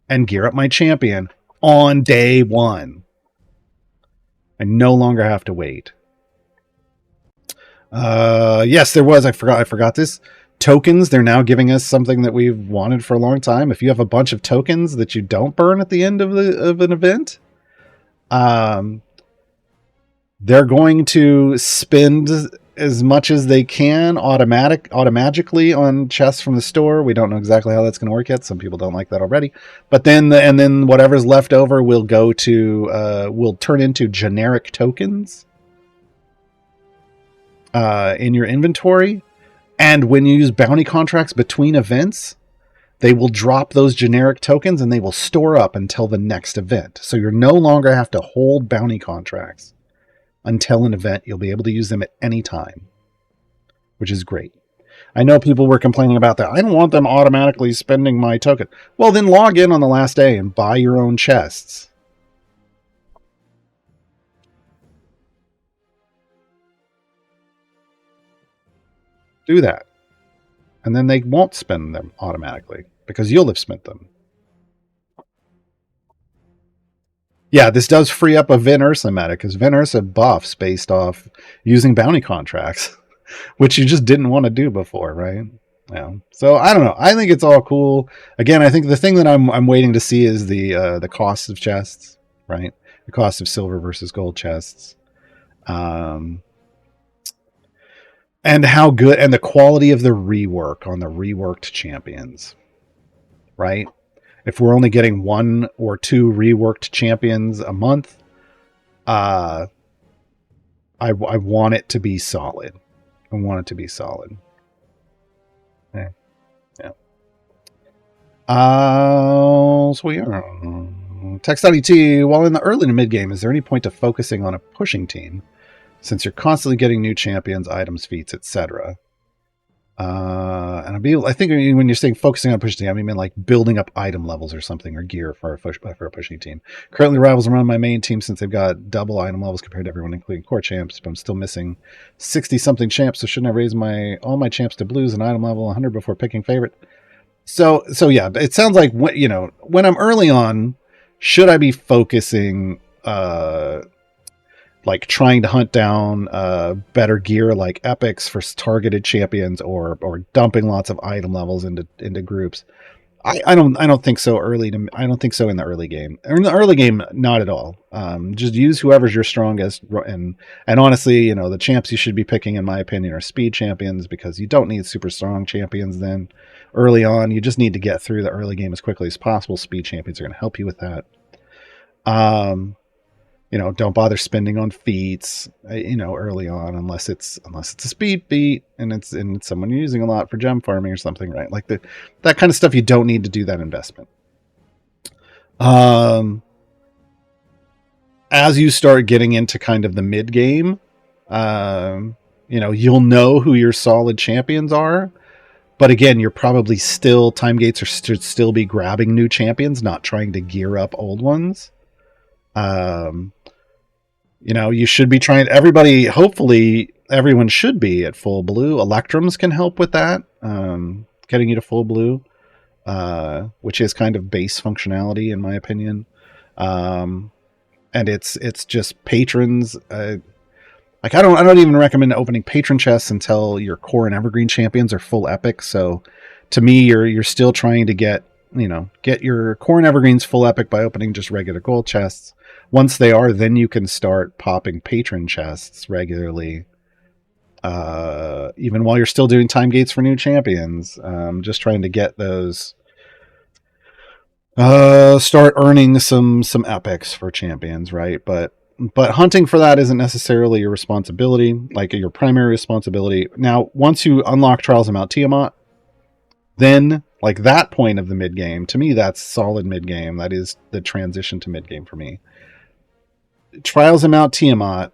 and gear up my champion on day 1. I no longer have to wait. Yes, there was. I forgot this. Tokens, they're now giving us something that we've wanted for a long time. If you have a bunch of tokens that you don't burn at the end of an event, they're going to spend as much as they can automatically on chests from the store. We don't know exactly how that's going to work yet. Some people don't like that already. But then whatever's left over will turn into generic tokens in your inventory. And when you use bounty contracts between events, they will drop those generic tokens and they will store up until the next event. So you no longer have to hold bounty contracts until an event. You'll be able to use them at any time, which is great. I know people were complaining about that. I don't want them automatically spending my token. Well, then log in on the last day and buy your own chests. Do that. And then they won't spend them automatically because you'll have spent them. Yeah, this does free up a Vin Ursa meta because Vin Ursa buffs based off using bounty contracts, which you just didn't want to do before, right? Yeah. So I don't know. I think it's all cool. Again, I think the thing that I'm waiting to see is the cost of chests, right? The cost of silver versus gold chests. And how good, and the quality of the rework on the reworked champions, right? If we're only getting 1 or 2 reworked champions a month, I want it to be solid. I want it to be solid. Yeah. So yeah. Text.et, while in the early to mid game, is there any point to focusing on a pushing team since you're constantly getting new champions, items, feats, etc.? I think when you're saying focusing on pushing team, I mean like building up item levels or something, or gear for a pushing team. Currently, rivals around my main team since they've got double item levels compared to everyone, including core champs. But I'm still missing 60 something champs, so shouldn't I raise all my champs to blues and item level 100 before picking favorite? So yeah, it sounds like when I'm early on, should I be focusing like trying to hunt down better gear like epics for targeted champions, or dumping lots of item levels into groups? I don't think so I don't think so in the early game. Or in the early game, not at all. Just use whoever's your strongest, and honestly, the champs you should be picking, in my opinion, are speed champions, because you don't need super strong champions then early on. You just need to get through the early game as quickly as possible. Speed champions are going to help you with that. Don't bother spending on feats, early on, unless it's a speed feat and it's someone you're using a lot for gem farming or something, right? Like that kind of stuff, you don't need to do that investment. As you start getting into kind of the mid game, you'll know who your solid champions are. But again, you're probably still, time gates should still be grabbing new champions, not trying to gear up old ones. You should be trying, hopefully everyone should be at full blue. Electrums can help with that, getting you to full blue, which is kind of base functionality in my opinion. And it's just patrons. I don't even recommend opening patron chests until your core and evergreen champions are full epic. So to me, you're still trying to get your core and evergreens full epic by opening just regular gold chests. Once they are, then you can start popping patron chests regularly, even while you're still doing time gates for new champions. Just trying to get those, start earning some epics for champions, right? But hunting for that isn't necessarily your responsibility, like your primary responsibility. Now, once you unlock Trials of Mount Tiamat, then like that point of the mid game, to me, that's solid mid game. That is the transition to mid game for me. Trials of Mount Tiamat,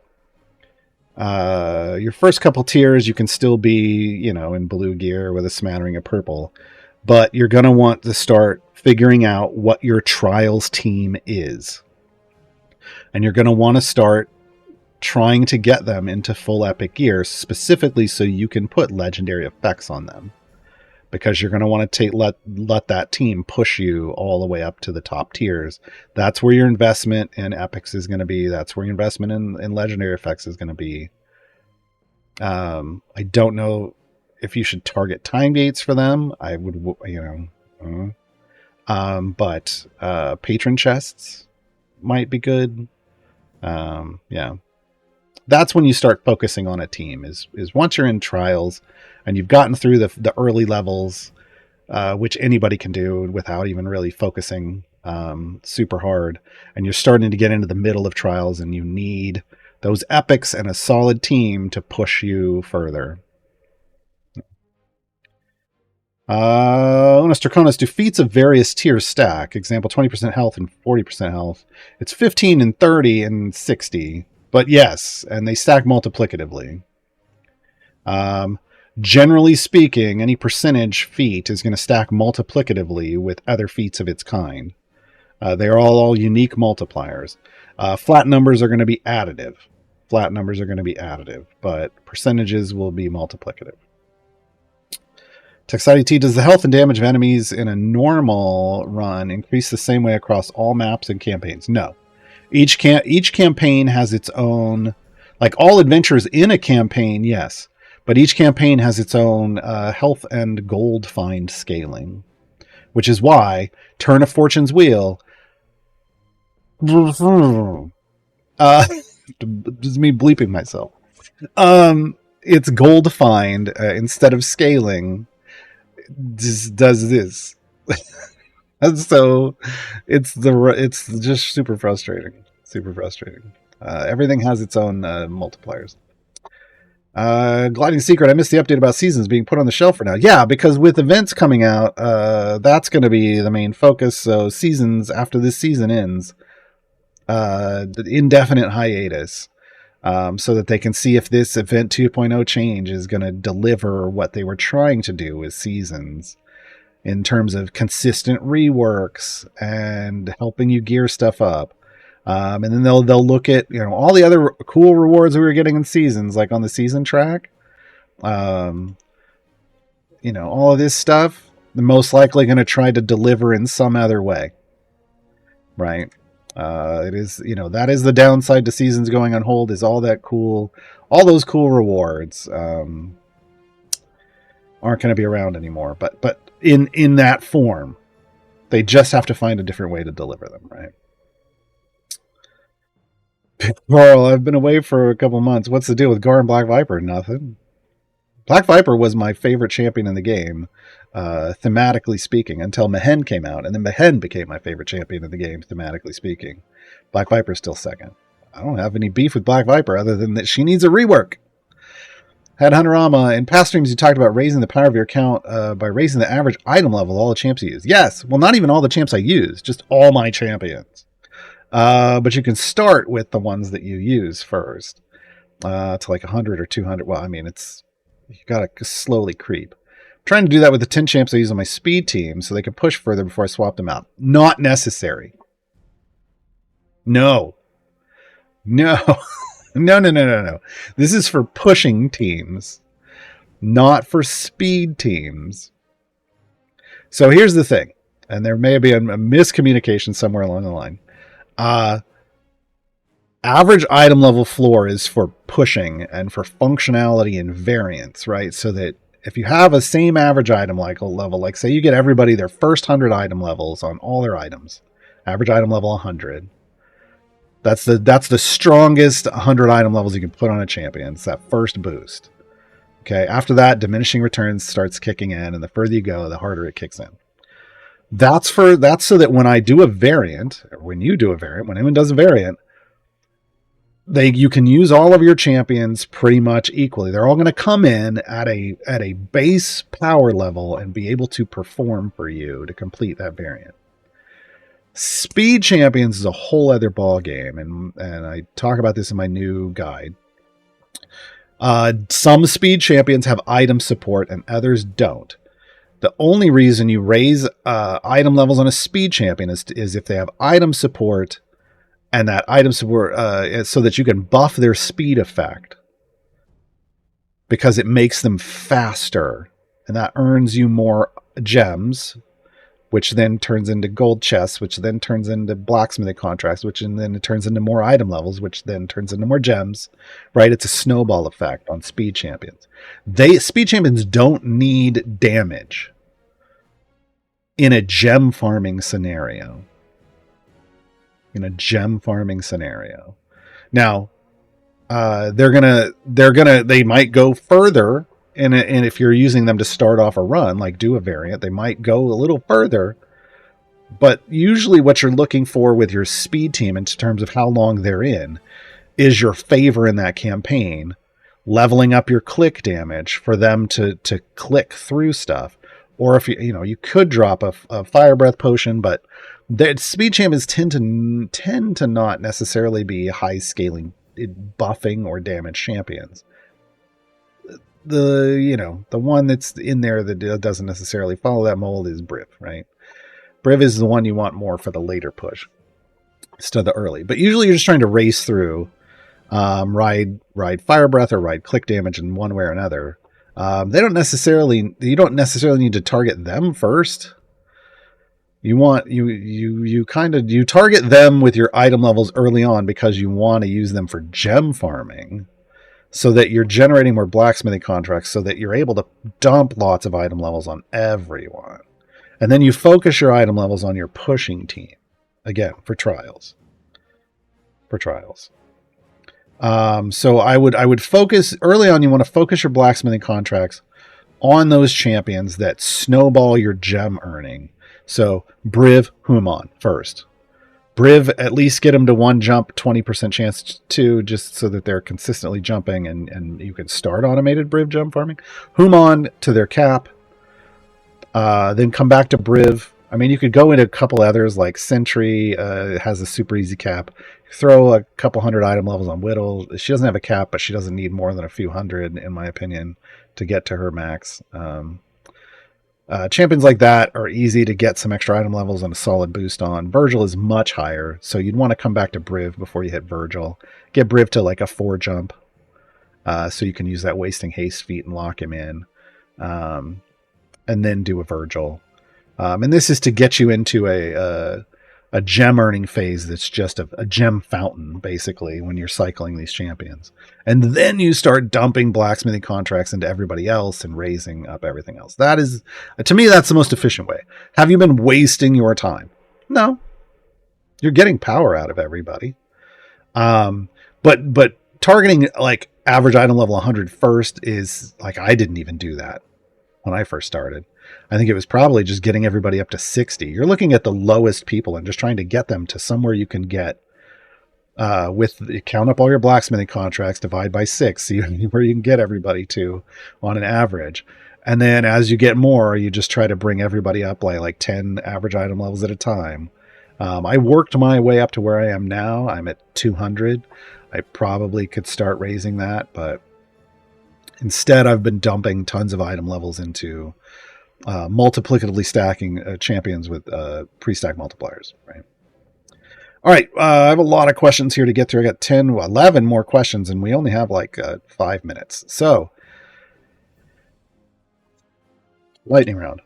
your first couple tiers, you can still be, in blue gear with a smattering of purple, but you're going to want to start figuring out what your Trials team is. And you're going to want to start trying to get them into full epic gear, specifically so you can put legendary effects on them. Because you're going to want to let that team push you all the way up to the top tiers. That's where your investment in epics is going to be. That's where your investment in legendary effects is going to be. I don't know if you should target time gates for them. I would, but patron chests might be good. Yeah. That's when you start focusing on a team, is once you're in trials and you've gotten through the early levels, which anybody can do without even really focusing super hard, and you're starting to get into the middle of trials, and you need those epics and a solid team to push you further. Honest Draconis, do feats of various tiers stack? Example, 20% health and 40% health. It's 15 and 30 and 60. But yes, and they stack multiplicatively. Generally speaking, any percentage feat is going to stack multiplicatively with other feats of its kind. They are all unique multipliers. Flat numbers are going to be additive. But percentages will be multiplicative. Textity, does the health and damage of enemies in a normal run increase the same way across all maps and campaigns? No. Each campaign has its own, like all adventures in a campaign, yes, but each campaign has its own health and gold find scaling, which is why Turn of Fortune's Wheel, just me bleeping myself, it's gold find instead of scaling just does this. And so it's just super frustrating. Everything has its own multipliers. Gliding Secret, I missed the update about seasons being put on the shelf for now. Yeah, because with events coming out, that's going to be the main focus. So seasons, after this season ends, the indefinite hiatus, so that they can see if this Event 2.0 change is going to deliver what they were trying to do with seasons in terms of consistent reworks and helping you gear stuff up. And then they'll look at all the other cool rewards we were getting in seasons, like on the season track. All of this stuff, they're most likely going to try to deliver in some other way, right? It is, that is the downside to seasons going on hold, is all those cool rewards aren't going to be around anymore. But in that form, they just have to find a different way to deliver them, right? Carl, I've been away for a couple months. What's the deal with Gar and Black Viper? Nothing. Black Viper was my favorite champion in the game, thematically speaking, until Mehen came out, and then Mehen became my favorite champion in the game, thematically speaking. Black Viper's still second. I don't have any beef with Black Viper other than that she needs a rework. Had Hunterama, in past streams you talked about raising the power of your account by raising the average item level of all the champs you use. Yes, well, not even all the champs I use, just all my champions. But you can start with the ones that you use first, to like 100 or 200. Well, I mean, you gotta slowly creep. I'm trying to do that with the 10 champs I use on my speed team so they can push further before I swap them out. Not necessary. No. No. No. This is for pushing teams, not for speed teams. So here's the thing, and there may be a miscommunication somewhere along the line. Average item level floor is for pushing and for functionality and variance, right? So that if you have a same average item level, like say you get everybody their first 100 item levels on all their items, average item level 100. That's the strongest 100 item levels you can put on a champion. It's that first boost. Okay, after that, diminishing returns starts kicking in, and the further you go, the harder it kicks in. That's so that when I do a variant, or when you do a variant, when anyone does a variant, you can use all of your champions pretty much equally. They're all going to come in at a base power level and be able to perform for you to complete that variant. Speed champions is a whole other ball game, and I talk about this in my new guide. Some speed champions have item support and others don't. The only reason you raise item levels on a speed champion is if they have item support, and that item support so that you can buff their speed effect, because it makes them faster, and that earns you more gems, which then turns into gold chests, which then turns into blacksmithing contracts, and then it turns into more item levels, which then turns into more gems, right? It's a snowball effect on speed champions. Speed champions don't need damage in a gem farming scenario. Now, they might go further. And if you're using them to start off a run, like do a variant, they might go a little further. But usually what you're looking for with your speed team in terms of how long they're in is your favor in that campaign, leveling up your click damage for them to click through stuff. Or if you could drop a fire breath potion, but the speed champions tend to not necessarily be high scaling buffing or damage champions. The one that's in there that doesn't necessarily follow that mold is Briv, right? Briv is the one you want more for the later push instead of the early. But usually you're just trying to race through, ride fire breath or ride click damage in one way or another. You don't necessarily need to target them first. You target them with your item levels early on because you want to use them for gem farming, so that you're generating more blacksmithing contracts, so that you're able to dump lots of item levels on everyone. And then you focus your item levels on your pushing team. Again, for trials. So I would focus, early on, you want to focus your blacksmithing contracts on those champions that snowball your gem earning. So Briv, Humon first. Briv, at least get them to 1 jump, 20% chance 2, just so that they're consistently jumping, and you can start automated Briv jump farming. Humon to their cap, then come back to Briv. I mean, you could go into a couple others, like Sentry has a super easy cap. Throw a couple hundred item levels on Whittle. She doesn't have a cap, but she doesn't need more than a few hundred, in my opinion, to get to her max. Champions like that are easy to get some extra item levels and a solid boost on. Virgil is much higher, so you'd want to come back to Briv before you hit Virgil. Get Briv to like a 4 jump, so you can use that wasting haste feat and lock him in, and then do a Virgil. And this is to get you into a gem earning phase that's just a gem fountain, basically, when you're cycling these champions. And then you start dumping blacksmithing contracts into everybody else and raising up everything else. That is, to me, that's the most efficient way. Have you been wasting your time? No. You're getting power out of everybody. But targeting like average item level 100 first is like, I didn't even do that when I first started. I think it was probably just getting everybody up to 60. You're looking at the lowest people and just trying to get them to somewhere you can get count up all your blacksmithing contracts, divide by 6, see where you can get everybody to on an average. And then as you get more, you just try to bring everybody up by like 10 average item levels at a time. I worked my way up to where I am now. I'm at 200. I probably could start raising that, but instead I've been dumping tons of item levels into multiplicatively stacking champions with pre-stack multipliers, right? All right, I have a lot of questions here to get through. I got 11 more questions, and we only have like 5 minutes. So, lightning round.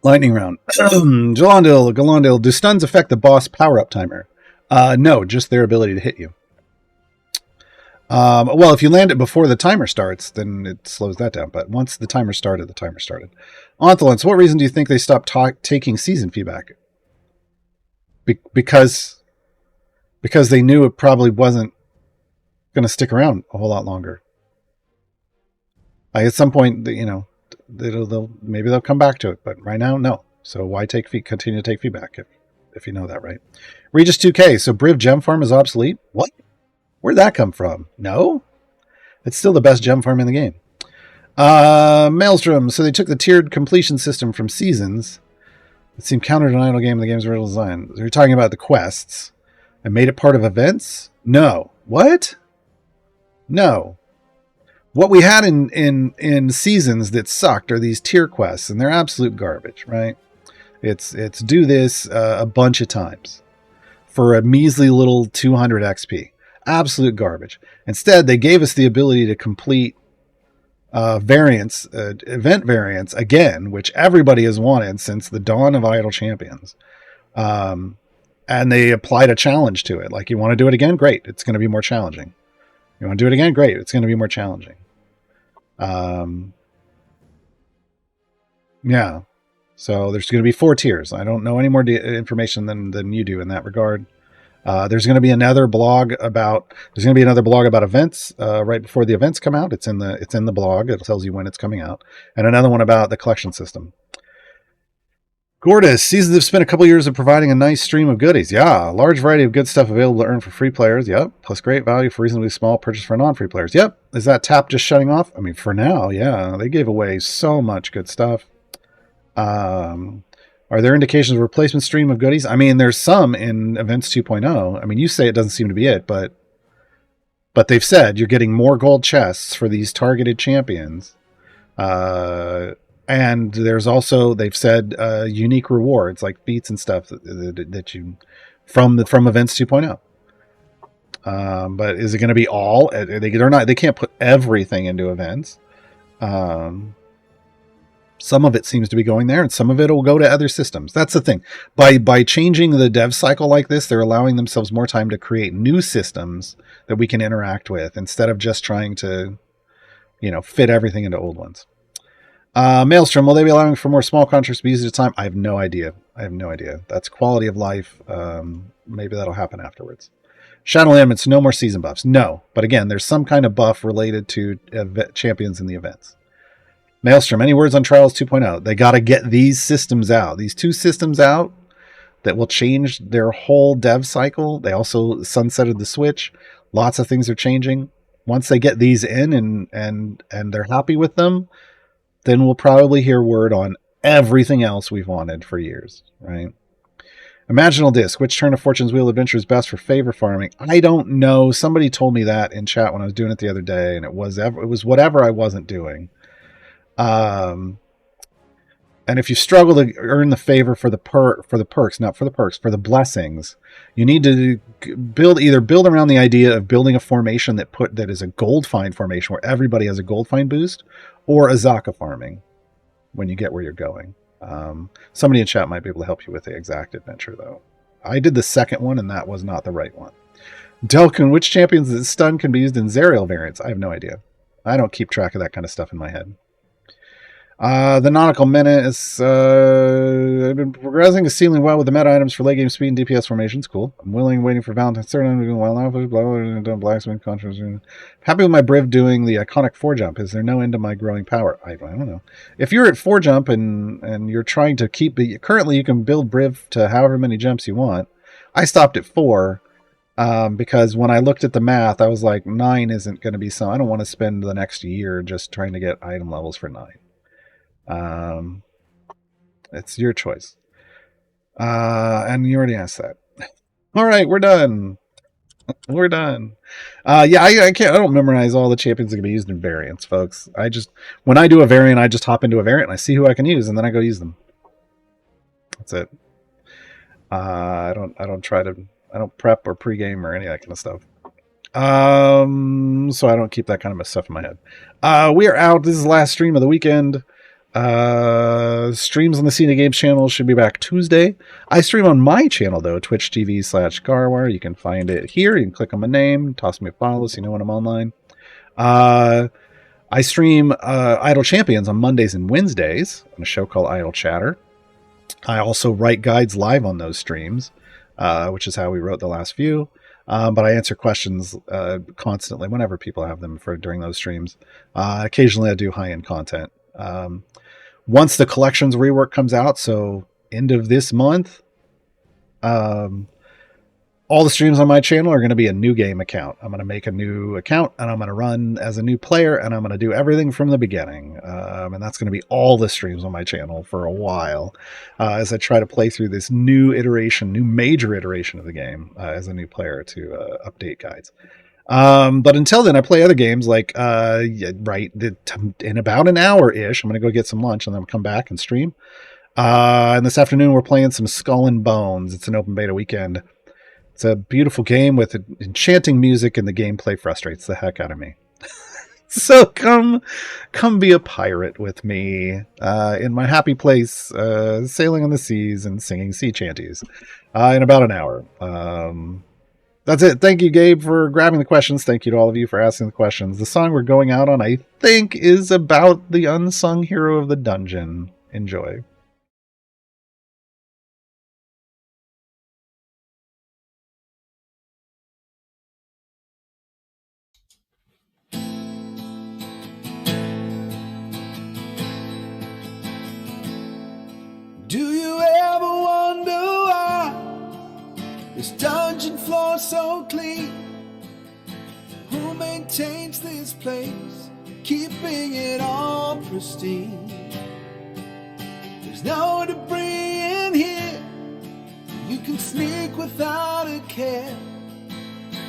Galandil, do stuns affect the boss power-up timer? No, just their ability to hit you. Well, if you land it before the timer starts, then it slows that down. But once the timer started, the timer started. Ontholence, what reason do you think they stopped taking season feedback? Because they knew it probably wasn't going to stick around a whole lot longer. At some point, maybe they'll come back to it, but right now, no. So why continue to take feedback if you know that, right? Regis 2K, so Briv gem farm is obsolete? What? Where'd that come from? No? It's still the best gem farm in the game. Maelstrom, so they took the tiered completion system from Seasons. It seemed counter to an idle game in the game's original design. So you're talking about the quests and made it part of events? No. What? No. What we had in Seasons that sucked are these tier quests, and they're absolute garbage, right? It's do this a bunch of times for a measly little 200 XP. Absolute garbage. Instead, they gave us the ability to complete event variants again, which everybody has wanted since the dawn of Idle Champions. And they applied a challenge to it. Like, you want to do it again? Great. It's going to be more challenging. You want to do it again? Great. It's going to be more challenging. Yeah. So there's going to be 4 tiers. I don't know any more information than you do in that regard. There's going to be another blog about events right before the events come out. It's in the blog. It tells you when it's coming out, and another one about the collection system. Gordis, Seasons have spent a couple years of providing a nice stream of goodies. Yeah, a large variety of good stuff available to earn for free players. Yep, plus great value for reasonably small purchase for non-free players. Yep. Is that tap just shutting off? I mean, for now, yeah. They gave away so much good stuff. Are there indications of replacement stream of goodies? I mean, there's some in Events 2.0. I mean, you say it doesn't seem to be it, but they've said you're getting more gold chests for these targeted champions. And there's also, they've said, unique rewards like feats and stuff that you from Events 2.0. But is it going to be all? They can't put everything into events. Some of it seems to be going there, and some of it will go to other systems. That's the thing. By changing the dev cycle like this, they're allowing themselves more time to create new systems that we can interact with instead of just trying to, fit everything into old ones. Maelstrom, will they be allowing for more small contracts to be used at a time? I have no idea. That's quality of life. Maybe that'll happen afterwards. Shadow Elements, no more season buffs. No, but again, there's some kind of buff related to champions in the events. Maelstrom, any words on Trials 2.0? They got to get these systems out. These 2 systems out that will change their whole dev cycle. They also sunsetted the Switch. Lots of things are changing. Once they get these in and they're happy with them, then we'll probably hear word on everything else we've wanted for years, right? Imaginal Disc, which Turn of Fortune's Wheel Adventure is best for favor farming? I don't know. Somebody told me that in chat when I was doing it the other day, and it was whatever I wasn't doing. And if you struggle to earn the favor for the perks, not for the perks, for the blessings, you need to build around the idea of building a formation that is a gold find formation where everybody has a gold find boost, or Azaka farming when you get where you're going. Somebody in chat might be able to help you with the exact adventure, though. I did the second one, and that was not the right one. Delkin, which champions that stun can be used in Zerial variants? I have no idea. I don't keep track of that kind of stuff in my head. The Nautical Minute is I've been progressing, ceiling well with the meta items for late game speed and DPS formations. Cool. I'm waiting for Valentine's Third. I'm doing well now. Blah, blacksmith contracts. Happy with my Briv doing the iconic 4-jump. Is there no end to my growing power? I don't know. If you're at 4-jump and you're trying to keep the currently you can build Briv to however many jumps you want. I stopped at 4 because when I looked at the math, I was like 9 isn't going to be so. I don't want to spend the next year just trying to get item levels for 9. It's your choice. And you already asked that. All right, we're done. We're done. Yeah, I can't. I don't memorize all the champions that can be used in variants, folks. When I do a variant, I just hop into a variant and I see who I can use, and then I go use them. That's it. I don't prep or pregame or any of that kind of stuff. So I don't keep that kind of stuff in my head. We are out. This is the last stream of the weekend. Streams on the Cena Games channel should be back Tuesday. I stream on my channel though, Twitch TV/Gaarawarr. You can find it here. You can click on my name, toss me a follow so you know when I'm online. I stream Idle Champions on Mondays and Wednesdays on a show called Idle Chatter. I also write guides live on those streams, which is how we wrote the last few. But I answer questions constantly whenever people have them during those streams. Occasionally I do high-end content. Once the collections rework comes out, so end of this month, all the streams on my channel are going to be a new game account. I'm going to make a new account and I'm going to run as a new player and I'm going to do everything from the beginning. And that's going to be all the streams on my channel for a while as I try to play through this new major iteration of the game as a new player to update guides. But until then, I play other games like, in about an hour-ish, I'm going to go get some lunch and then come back and stream. And this afternoon, we're playing some Skull and Bones. It's an open beta weekend. It's a beautiful game with enchanting music, and the gameplay frustrates the heck out of me. So come be a pirate with me in my happy place, sailing on the seas and singing sea chanties in about an hour. That's it. Thank you, Gabe, for grabbing the questions. Thank you to all of you for asking the questions. The song we're going out on, I think, is about the unsung hero of the dungeon. Enjoy. Do you ever wonder why this dungeon floor so clean? Who maintains this place, keeping it all pristine? There's no debris in here, you can sneak without a care.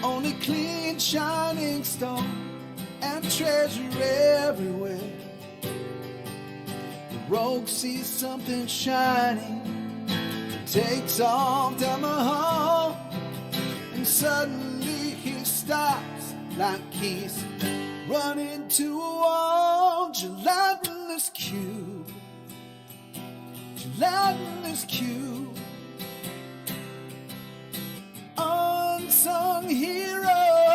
Only clean, shining stone and treasure everywhere. The rogue sees something shining, takes off down the hall, and suddenly he stops like he's running to a wall. Gelatinous cube, gelatinous cube, unsung hero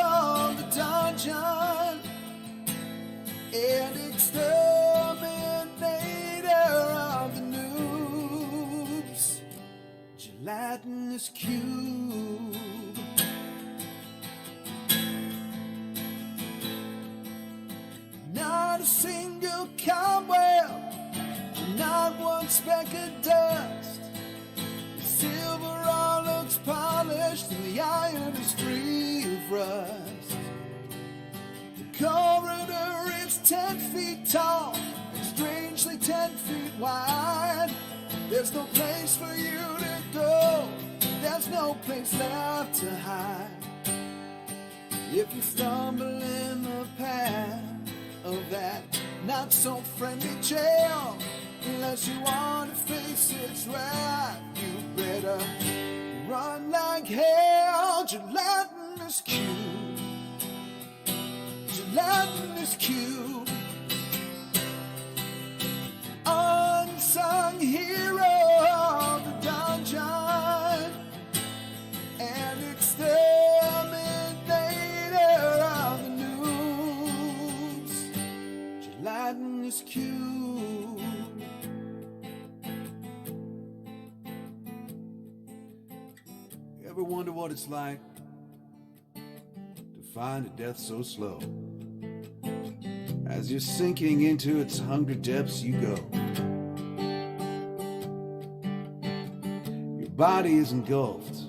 of the dungeon and exterminator of the noobs. Gelatinous cube. Not a single cobweb, not one speck of dust. Silver rust. The corridor is 10 feet tall and strangely 10 feet wide. There's no place for you to go, there's no place left to hide. If you stumble in the path of that not so friendly jail, unless you want to face its wrath, you better run like hell. Gelatinous cube, gelatinous cube, unsung hero of the dungeon and exterminator of the news. Gelatinous cube. You ever wonder what it's like to find a death so slow? As you're sinking into its hungry depths you go. Your body is engulfed,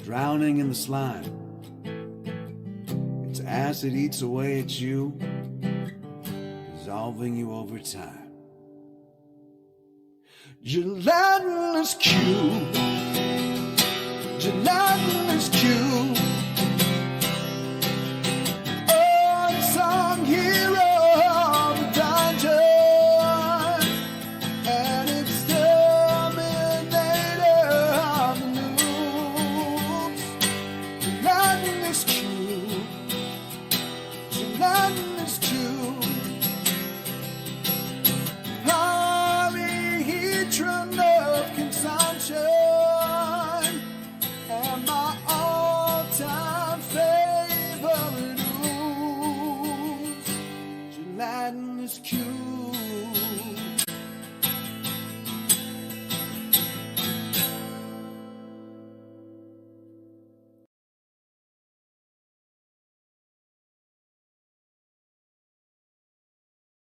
drowning in the slime. Its acid eats away at you, dissolving you over time. Gelatinous cube, gelatinous cube,